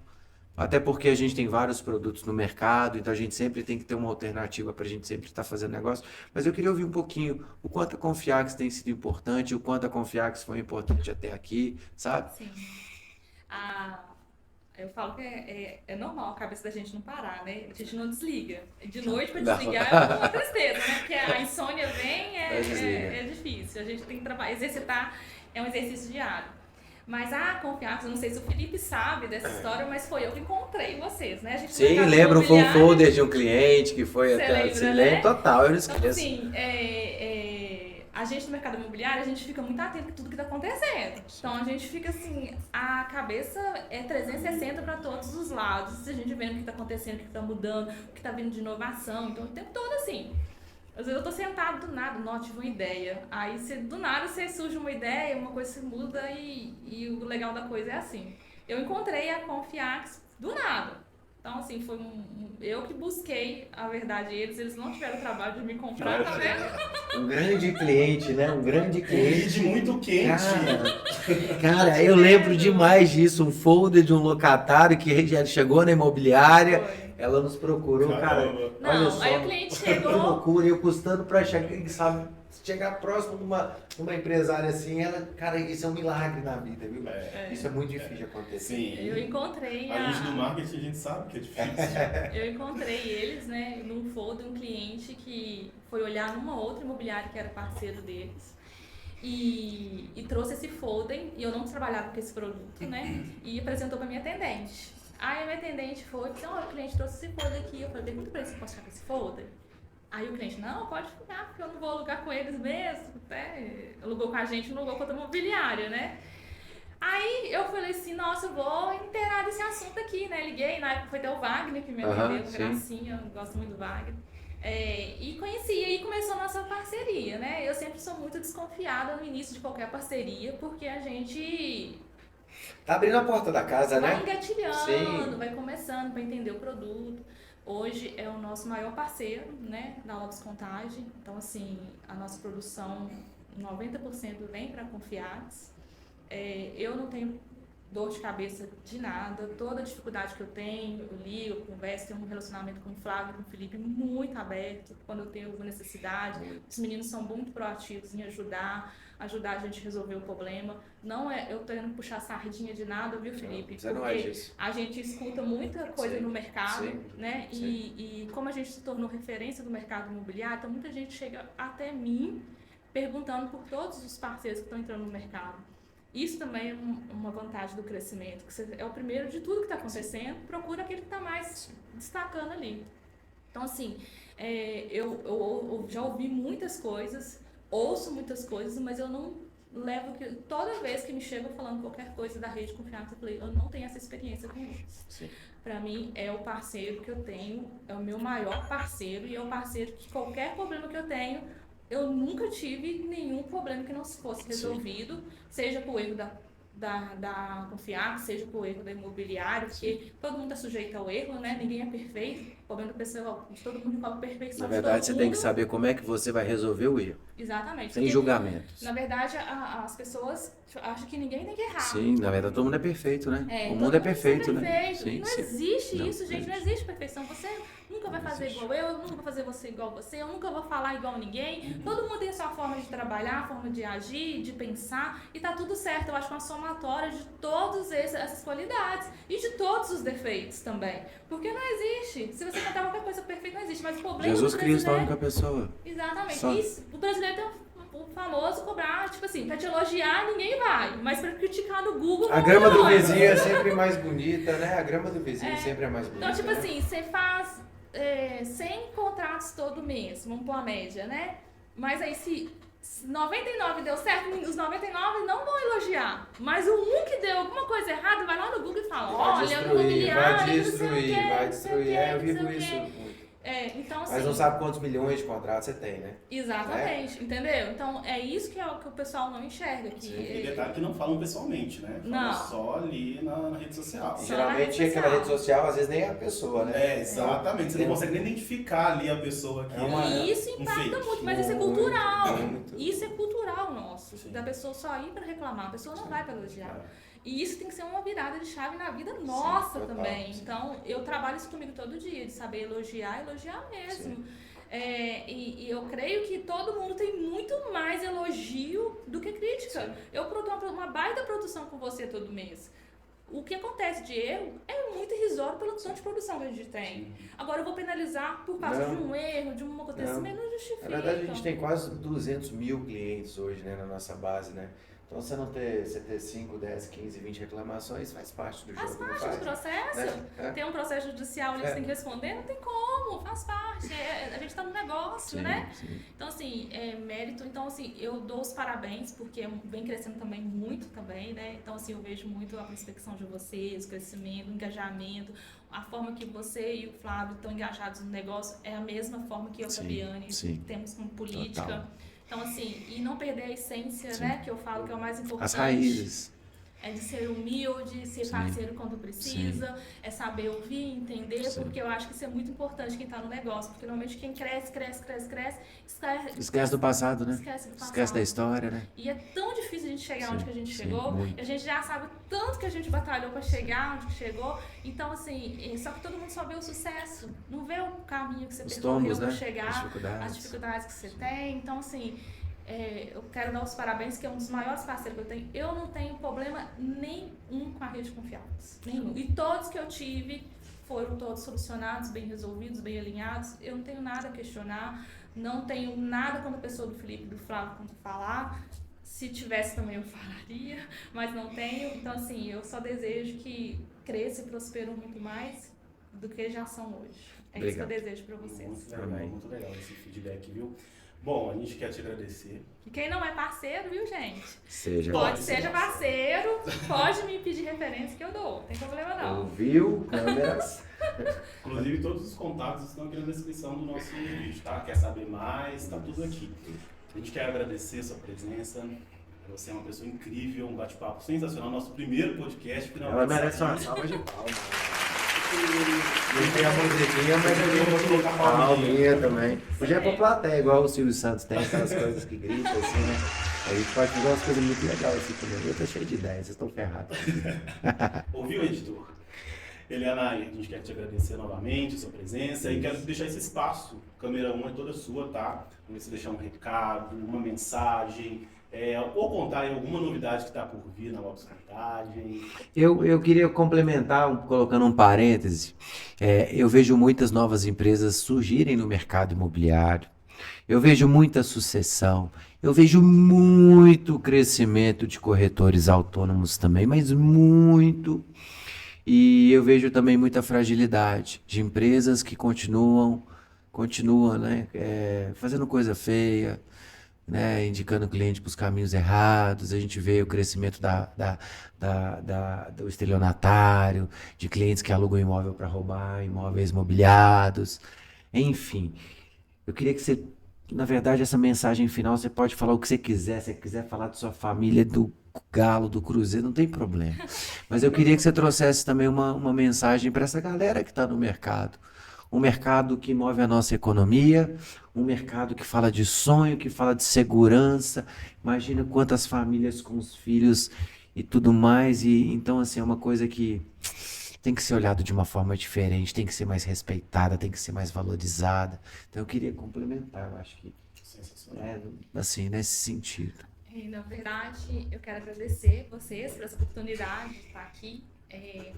Até porque a gente tem vários produtos no mercado, então a gente sempre tem que ter uma alternativa para a gente sempre estar fazendo negócio. Mas eu queria ouvir um pouquinho o quanto a Confiax tem sido importante, o quanto a Confiax foi importante até aqui, sabe? Sim. Ah, eu falo que é normal a cabeça da gente não parar, né? A gente não desliga. De noite para Não. desligar é uma tristeza, né? Porque a insônia vem, Desliga. é difícil. A gente tem que trabalhar, exercitar, é um exercício diário. Mas a Confiança, não sei se o Felipe sabe dessa história, mas foi eu que encontrei vocês, né? A gente no Sim, mercado lembro, foi um imobiliário- folder de um cliente que foi Você até. lembra, Sim, né? lembro total, eu não Então, esqueço. assim, a gente no mercado imobiliário, a gente fica muito atento a tudo que está acontecendo. Então, a gente fica assim, a cabeça é 360 para todos os lados. A gente vendo o que está acontecendo, o que está mudando, o que está vindo de inovação. Então, o tempo todo assim. Às vezes eu tô sentado do nada, não, tive uma ideia. Aí, do nada, você surge uma ideia, uma coisa se muda e o legal da coisa é assim. Eu encontrei a Confiax do nada. Então, assim, foi eu que busquei, a verdade, eles não tiveram o trabalho de me comprar, tá vendo? Um grande cliente, né? Um grande cliente. Lead muito quente. Cara, eu lembro demais disso. Um folder de um locatário que já chegou na imobiliária. Foi. Ela nos procurou, cara. Caramba. Olha Não, só. aí o cliente Que chegou, loucura, eu custando pra chegar, sabe, chegar próximo de uma empresária assim, ela, cara, isso é um milagre na vida, viu? Isso é muito difícil de acontecer. Sim. eu encontrei A gente do marketing a gente sabe que é difícil. eu encontrei eles, né, num folder, um cliente que foi olhar numa outra imobiliária que era parceiro deles. E trouxe esse folder, e eu não trabalhava com esse produto, né? E apresentou para minha atendente. Aí a minha atendente foi e disse: olha, o cliente trouxe esse folder aqui. Eu falei: pergunta para ele se eu posso ficar com esse folder. Aí o cliente: não, pode ficar, porque eu não vou alugar com eles mesmo. Até alugou com a gente, não alugou com outra imobiliária, né? Aí eu falei assim: nossa, eu vou inteirar desse assunto aqui, né? Liguei, na época foi até o Wagner que me atendeu, sim. gracinha, eu gosto muito do Wagner. E conheci, e aí começou a nossa parceria, né? Eu sempre sou muito desconfiada no início de qualquer parceria, porque a gente Tá abrindo a porta da casa, vai né? engatilhando, Sim. vai começando para entender o produto. Hoje é o nosso maior parceiro, né, da Lopes Contagem. Então, assim, a nossa produção, 90% vem para a Confiax. Eu não tenho dor de cabeça de nada. Toda a dificuldade que eu tenho, eu ligo, eu converso, tenho um relacionamento com o Flávio e com o Felipe muito aberto. Quando eu tenho alguma necessidade, os meninos são muito proativos em ajudar a gente a resolver o problema. Não é eu tendo puxar sardinha de nada, viu, Felipe? Você não é disso. A gente escuta muita coisa Sim, no mercado, sim, né? sim. E como a gente se tornou referência do mercado imobiliário, então muita gente chega até mim perguntando por todos os parceiros que estão entrando no mercado. Isso também é uma vantagem do crescimento, que você é o primeiro de tudo que está acontecendo, procura aquele que está mais destacando ali. Então, assim, eu já ouvi muitas coisas, ouço muitas coisas, mas eu não levo que toda vez que me chegam falando qualquer coisa da rede Confiança, eu falei: eu não tenho essa experiência com eles. Para mim, é o parceiro que eu tenho, é o meu maior parceiro, e é o parceiro que qualquer problema que eu tenho, eu nunca tive nenhum problema que não fosse resolvido, seja por erro da Confiança, seja por erro da imobiliária, porque todo mundo está sujeito ao erro, né? Ninguém é perfeito. O problema do pessoal, todo mundo cobra perfeição. Na de verdade, todo você tem que mundo. saber como é que você vai resolver o erro. Exatamente. Sem porque, julgamentos. na verdade, as pessoas acham que ninguém tem que errar. Sim, na verdade, todo mundo é perfeito, né? O todo mundo é perfeito, né? perfeito. Sim, Não sim. existe Não, isso, não gente. Não existe. existe perfeição. Você nunca vai fazer igual eu nunca vou fazer você igual você, eu nunca vou falar igual ninguém. Todo mundo tem a sua forma de trabalhar, forma de agir, de pensar, e tá tudo certo. Eu acho que é uma somatória de todas essas qualidades e de todos os defeitos também. Porque não existe. Se você contar qualquer coisa perfeita, não existe. Mas o problema Jesus do Cristo é a brasileiro... única pessoa. Exatamente. Só. Isso, o brasileiro tem o famoso cobrar, tipo assim, pra te elogiar ninguém vai, mas pra criticar no Google... A grama do vai. vizinho é sempre mais bonita, né? A grama do vizinho sempre é mais bonita. Então, tipo né? assim, você faz 100 contratos todo mês, vamos pôr a média, né? Mas aí se 99 deu certo, os 99 não vão elogiar. Mas o um que deu alguma coisa errada, vai lá no Google e fala: olha, no imobiliário, vai não sei o destruir, quê, vai não sei o destruir. quê, Eu não sei vivo o isso quê. muito. Então, assim, Mas não sabe quantos milhões de contratos você tem, né? exatamente, entendeu? Então é isso que o pessoal não enxerga. Que E detalhe que não falam pessoalmente, né? Falam Não. só ali na rede social. Só Geralmente na rede aquela social. rede social, às vezes nem é a pessoa, né? Exatamente. Você não consegue nem identificar ali a pessoa que É uma- E isso um impacta fake. muito, mas isso é cultural. Muito. Isso é cultural nosso, Sim. da pessoa só ir para reclamar, a pessoa não vai para elogiar. E isso tem que ser uma virada de chave na vida nossa total, também. sim. Então, eu trabalho isso comigo todo dia, de saber elogiar mesmo. E eu creio que todo mundo tem muito mais elogio do que crítica. Sim. Eu produzo uma baita produção com você todo mês. O que acontece de erro é muito irrisório pelo tanto de produção que a gente tem. Agora eu vou penalizar por causa de um erro, de um acontecimento, não justifica. Na verdade, a gente tem quase 200 mil clientes hoje, né, na nossa base, né? Então, você ter 5, 10, 15, 20 reclamações faz parte do jogo. Faz parte do processo. Né? Tem um processo judicial ali que você tem que responder, não tem como, faz parte. A gente tá no negócio, Sim, né? sim. Então, assim, mérito. Então, assim, eu dou os parabéns, porque vem crescendo também muito também, né? Então, assim, eu vejo muito a prospecção de vocês, o crescimento, o engajamento, a forma que você e o Flávio estão engajados no negócio é a mesma forma que eu e a Fabiane temos com política. Total. Então, assim, e não perder a essência, Sim. né? Que eu falo que é o mais importante. As raízes. É de ser humilde, ser parceiro quando precisa, é saber ouvir, entender, porque eu acho que isso é muito importante quem está no negócio, porque normalmente quem cresce, Esquece do passado, né? Esquece do passado. Esquece da história, né? E é tão difícil a gente chegar onde que a gente chegou, muito. e a gente já sabe o tanto que a gente batalhou para chegar onde que chegou, então assim, só que todo mundo só vê o sucesso, não vê o caminho que você percorreu para chegar, as dificuldades que você tem, então assim, eu quero dar os parabéns, que é um dos maiores parceiros que eu tenho. Eu não tenho problema nenhum com a Rede Confiax. Nenhum. E todos que eu tive foram todos solucionados, bem resolvidos, bem alinhados. Eu não tenho nada a questionar. Não tenho nada quando a pessoa do Felipe e do Flávio quando falar. Se tivesse também eu falaria, mas não tenho. Então, assim, eu só desejo que cresça e prospere muito mais do que já são hoje. É isso que eu desejo para vocês. Muito legal esse feedback, viu? Bom, a gente quer te agradecer. E quem não é parceiro, viu, gente? Seja parceiro, pode me pedir referência que eu dou, não tem problema não. Ouviu? Câmeras. Inclusive, todos os contatos estão aqui na descrição do nosso vídeo, tá? Quer saber mais? Tá tudo aqui. A gente quer agradecer a sua presença. Você é uma pessoa incrível, um bate-papo sensacional. Nosso primeiro podcast, finalmente. Ela merece uma salva de palmas. Não tem a musiquinha, mas eu vou colocar a palminha também. Podia ir pra plateia, igual o Silvio Santos tem aquelas coisas que gritam assim, né? A gente pode fazer umas coisas muito legais assim também. Eu tô cheio de ideias, vocês estão ferrados. Ouviu, editor? Eliana, a gente quer te agradecer novamente a sua presença e quero deixar esse espaço. Câmera 1 é toda sua, tá? Vamos você deixar um recado, uma mensagem, ou contar aí alguma novidade que está por vir na Lopes Contagem. Eu queria complementar, colocando um parêntese. Eu vejo muitas novas empresas surgirem no mercado imobiliário. Eu vejo muita sucessão. Eu vejo muito crescimento de corretores autônomos também, mas muito. E eu vejo também muita fragilidade de empresas que continuam, né, fazendo coisa feia, né, indicando o cliente para os caminhos errados. A gente vê o crescimento do estelionatário, de clientes que alugam imóvel para roubar, imóveis mobiliados, enfim. Eu queria que você, na verdade, essa mensagem final, você pode falar o que você quiser, se você quiser falar da sua família, do Galo, do Cruzeiro, não tem problema. Mas eu queria que você trouxesse também uma mensagem para essa galera que está no mercado. Um mercado que move a nossa economia, um mercado que fala de sonho, que fala de segurança. Imagina quantas famílias com os filhos e tudo mais. E então, assim, é uma coisa que tem que ser olhado de uma forma diferente, tem que ser mais respeitada, tem que ser mais valorizada. Então, eu queria complementar, eu acho que assim, nesse sentido. E, na verdade, eu quero agradecer vocês por essa oportunidade de estar aqui.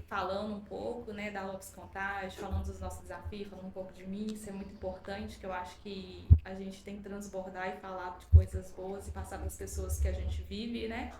Falando um pouco, né, da Lopes Contagem, falando dos nossos desafios, falando um pouco de mim. Isso é muito importante, que eu acho que a gente tem que transbordar e falar de coisas boas e passar para as pessoas que a gente vive, né?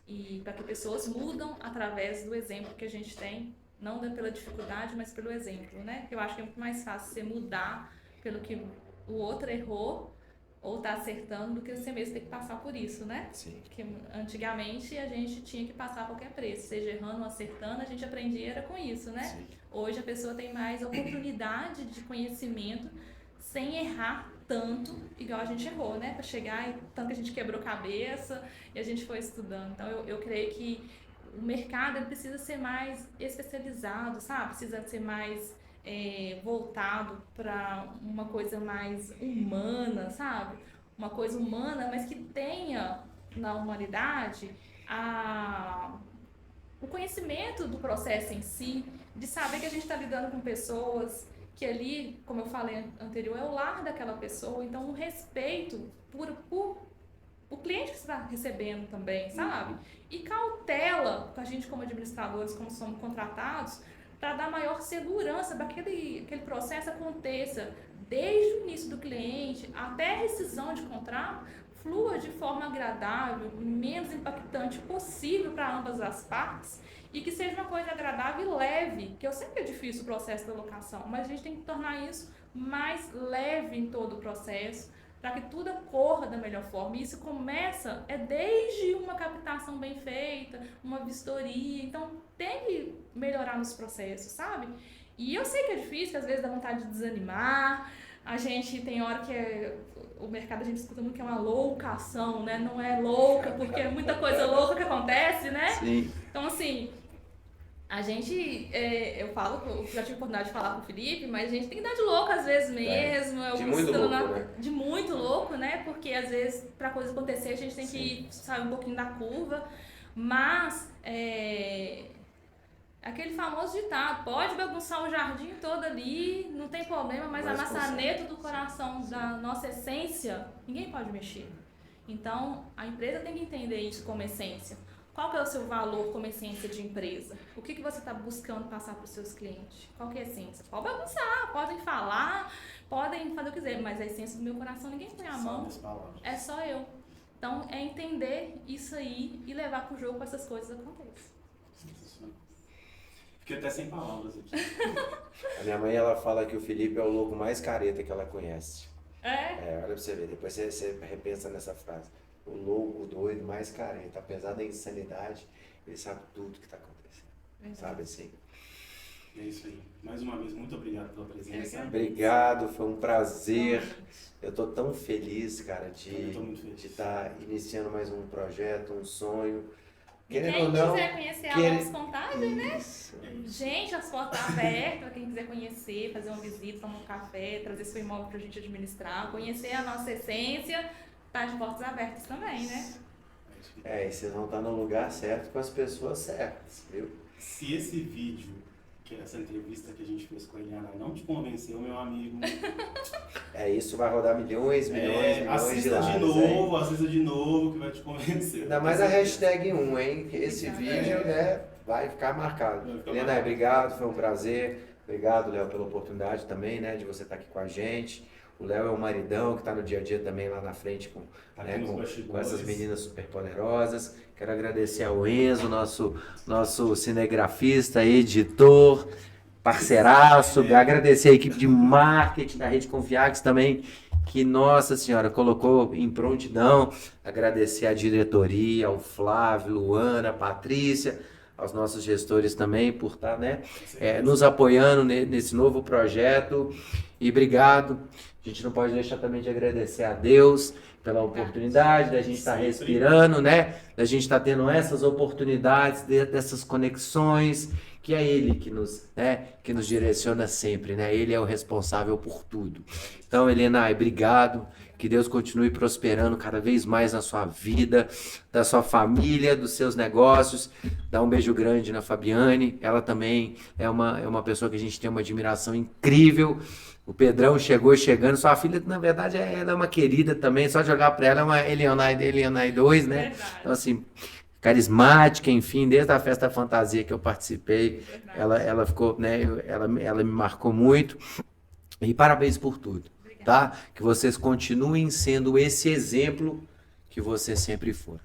E para que pessoas mudam através do exemplo que a gente tem, não pela dificuldade, mas pelo exemplo, né? Eu acho que é muito mais fácil você mudar pelo que o outro errou ou tá acertando do que você mesmo ter que passar por isso, né? Sim. Porque antigamente a gente tinha que passar a qualquer preço, seja errando ou acertando, a gente aprendia era com isso, né? Sim. Hoje a pessoa tem mais oportunidade de conhecimento sem errar tanto, igual a gente errou, né? Para chegar, tanto que a gente quebrou cabeça e a gente foi estudando. Então eu creio que o mercado ele precisa ser mais especializado, sabe? Precisa ser mais voltado para uma coisa mais humana, sabe? Uma coisa humana, mas que tenha na humanidade o conhecimento do processo em si, de saber que a gente está lidando com pessoas que ali, como eu falei anterior, é o lar daquela pessoa, então o respeito por o cliente que você está recebendo também, sabe? E cautela com a gente como administradores, como somos contratados, para dar maior segurança para que aquele processo aconteça desde o início do cliente até a rescisão de contrato, flua de forma agradável, menos impactante possível para ambas as partes e que seja uma coisa agradável e leve, que eu sei que é difícil o processo da locação, mas a gente tem que tornar isso mais leve em todo o processo, para que tudo corra da melhor forma. E isso começa desde uma captação bem feita, uma vistoria, então tem que melhorar nos processos, sabe? E eu sei que é difícil, que às vezes dá vontade de desanimar, a gente tem hora que o mercado a gente escuta muito que é uma loucação, né? Não é louca, porque é muita coisa louca que acontece, né? Sim. Então, assim, a gente, eu já tive a oportunidade de falar com o Felipe, mas a gente tem que dar de louco às vezes mesmo. De muito louco, né? De muito louco, né? Porque às vezes, para coisa acontecer, a gente tem que sair um pouquinho da curva. Mas, aquele famoso ditado, pode bagunçar o jardim todo ali, não tem problema, mas a maçaneta do coração, da nossa essência, ninguém pode mexer. Então, a empresa tem que entender isso como essência. Qual que é o seu valor como essência de empresa? O que você está buscando passar para os seus clientes? Qual que é a essência? Pode bagunçar, podem falar, podem fazer o que quiser, mas a essência do meu coração ninguém põe a mão, é só eu. Então, é entender isso aí e levar para o jogo para essas coisas aconteçam. Fiquei até sem palavras aqui. A minha mãe, ela fala que o Felipe é o louco mais careta que ela conhece. É? Olha pra você ver, depois você repensa nessa frase. O louco, o doido, mais careta. Apesar da insanidade, ele sabe tudo que está acontecendo. Sabe assim? É isso aí. Mais uma vez, muito obrigado pela presença. Obrigado, foi um prazer. Eu tô tão feliz, cara, de estar iniciando mais um projeto, um sonho. Quem ou não, quiser conhecer a Alonso Contagem, né? Gente, as portas estão abertas para quem quiser conhecer, fazer uma visita, tomar um café, trazer seu imóvel para a gente administrar, conhecer a nossa essência. Tá de portas abertas também, né? E vocês vão estar no lugar certo com as pessoas certas, viu? Se esse vídeo, essa entrevista que a gente fez com a Eliana não te convenceu, meu amigo... Isso vai rodar milhões de likes. Assista de novo que vai te convencer. Ainda mais a hashtag 1, hein? Esse vídeo, né, vai ficar marcado. Helena, obrigado, foi um prazer. Obrigado, Léo, pela oportunidade também, né, de você estar aqui com a gente. O Léo é um maridão que está no dia a dia também lá na frente com essas meninas super poderosas. Quero agradecer ao Enzo, nosso cinegrafista, editor, parceiraço. Agradecer a equipe de marketing da Rede Confiax também, que, nossa senhora, colocou em prontidão. Agradecer a diretoria, ao Flávio, Luana, Patrícia, aos nossos gestores também por estar, né, nos apoiando nesse novo projeto. E obrigado. A gente não pode deixar também de agradecer a Deus pela oportunidade da gente estar respirando, né? Da gente estar tendo essas oportunidades, dessas conexões, que é Ele que nos direciona sempre, né? Ele é o responsável por tudo. Então, Helena, obrigado. Que Deus continue prosperando cada vez mais na sua vida, da sua família, dos seus negócios. Dá um beijo grande na Fabiane. Ela também é uma pessoa que a gente tem uma admiração incrível. O Pedrão chegando. Sua filha, na verdade, ela é uma querida também. Só jogar para ela é uma Elianai 2, né? Verdade. Então, assim, carismática, enfim, desde a festa fantasia que eu participei, ela ficou, né? Ela me marcou muito. E parabéns por tudo. Tá? Que vocês continuem sendo esse exemplo que você sempre for.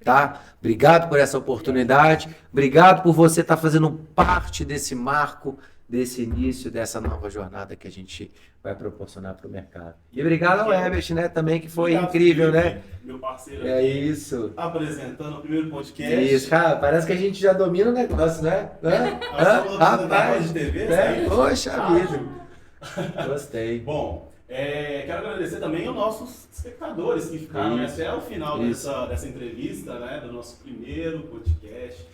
Tá? Obrigado por essa oportunidade. Obrigado por você estar fazendo parte desse marco, desse início, dessa nova jornada que a gente vai proporcionar para o mercado. E obrigado ao Herbert, né? Também, que foi incrível, Felipe, né? Meu parceiro aqui. Isso. Apresentando o primeiro podcast. Isso, cara. Parece que a gente já domina o negócio, né? Rapaz, de TV, poxa vida. Gostei. Bom, quero agradecer também aos nossos espectadores que ficaram até o final dessa entrevista, né, do nosso primeiro podcast.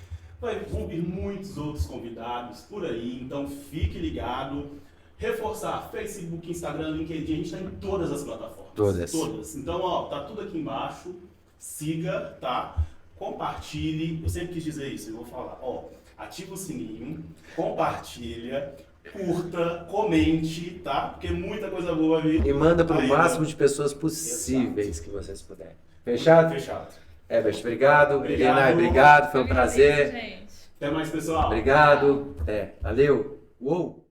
Vão vir muitos outros convidados por aí, então fique ligado. Reforçar Facebook, Instagram, LinkedIn, a gente está em todas as plataformas. Todas. Então, tá tudo aqui embaixo. siga, tá? Compartilhe, eu sempre quis dizer isso, eu vou falar, ó, ativa o sininho, compartilha, curta, comente, tá? Porque muita coisa boa vai vir. E manda para o Aí, máximo de pessoas possíveis que vocês puderem. Fechado? Fechado. Herbert, obrigado. Obrigado. Renai, obrigado. Foi um Eu agradeço, prazer. gente. Até mais, pessoal. Obrigado. Até. Valeu. Uou!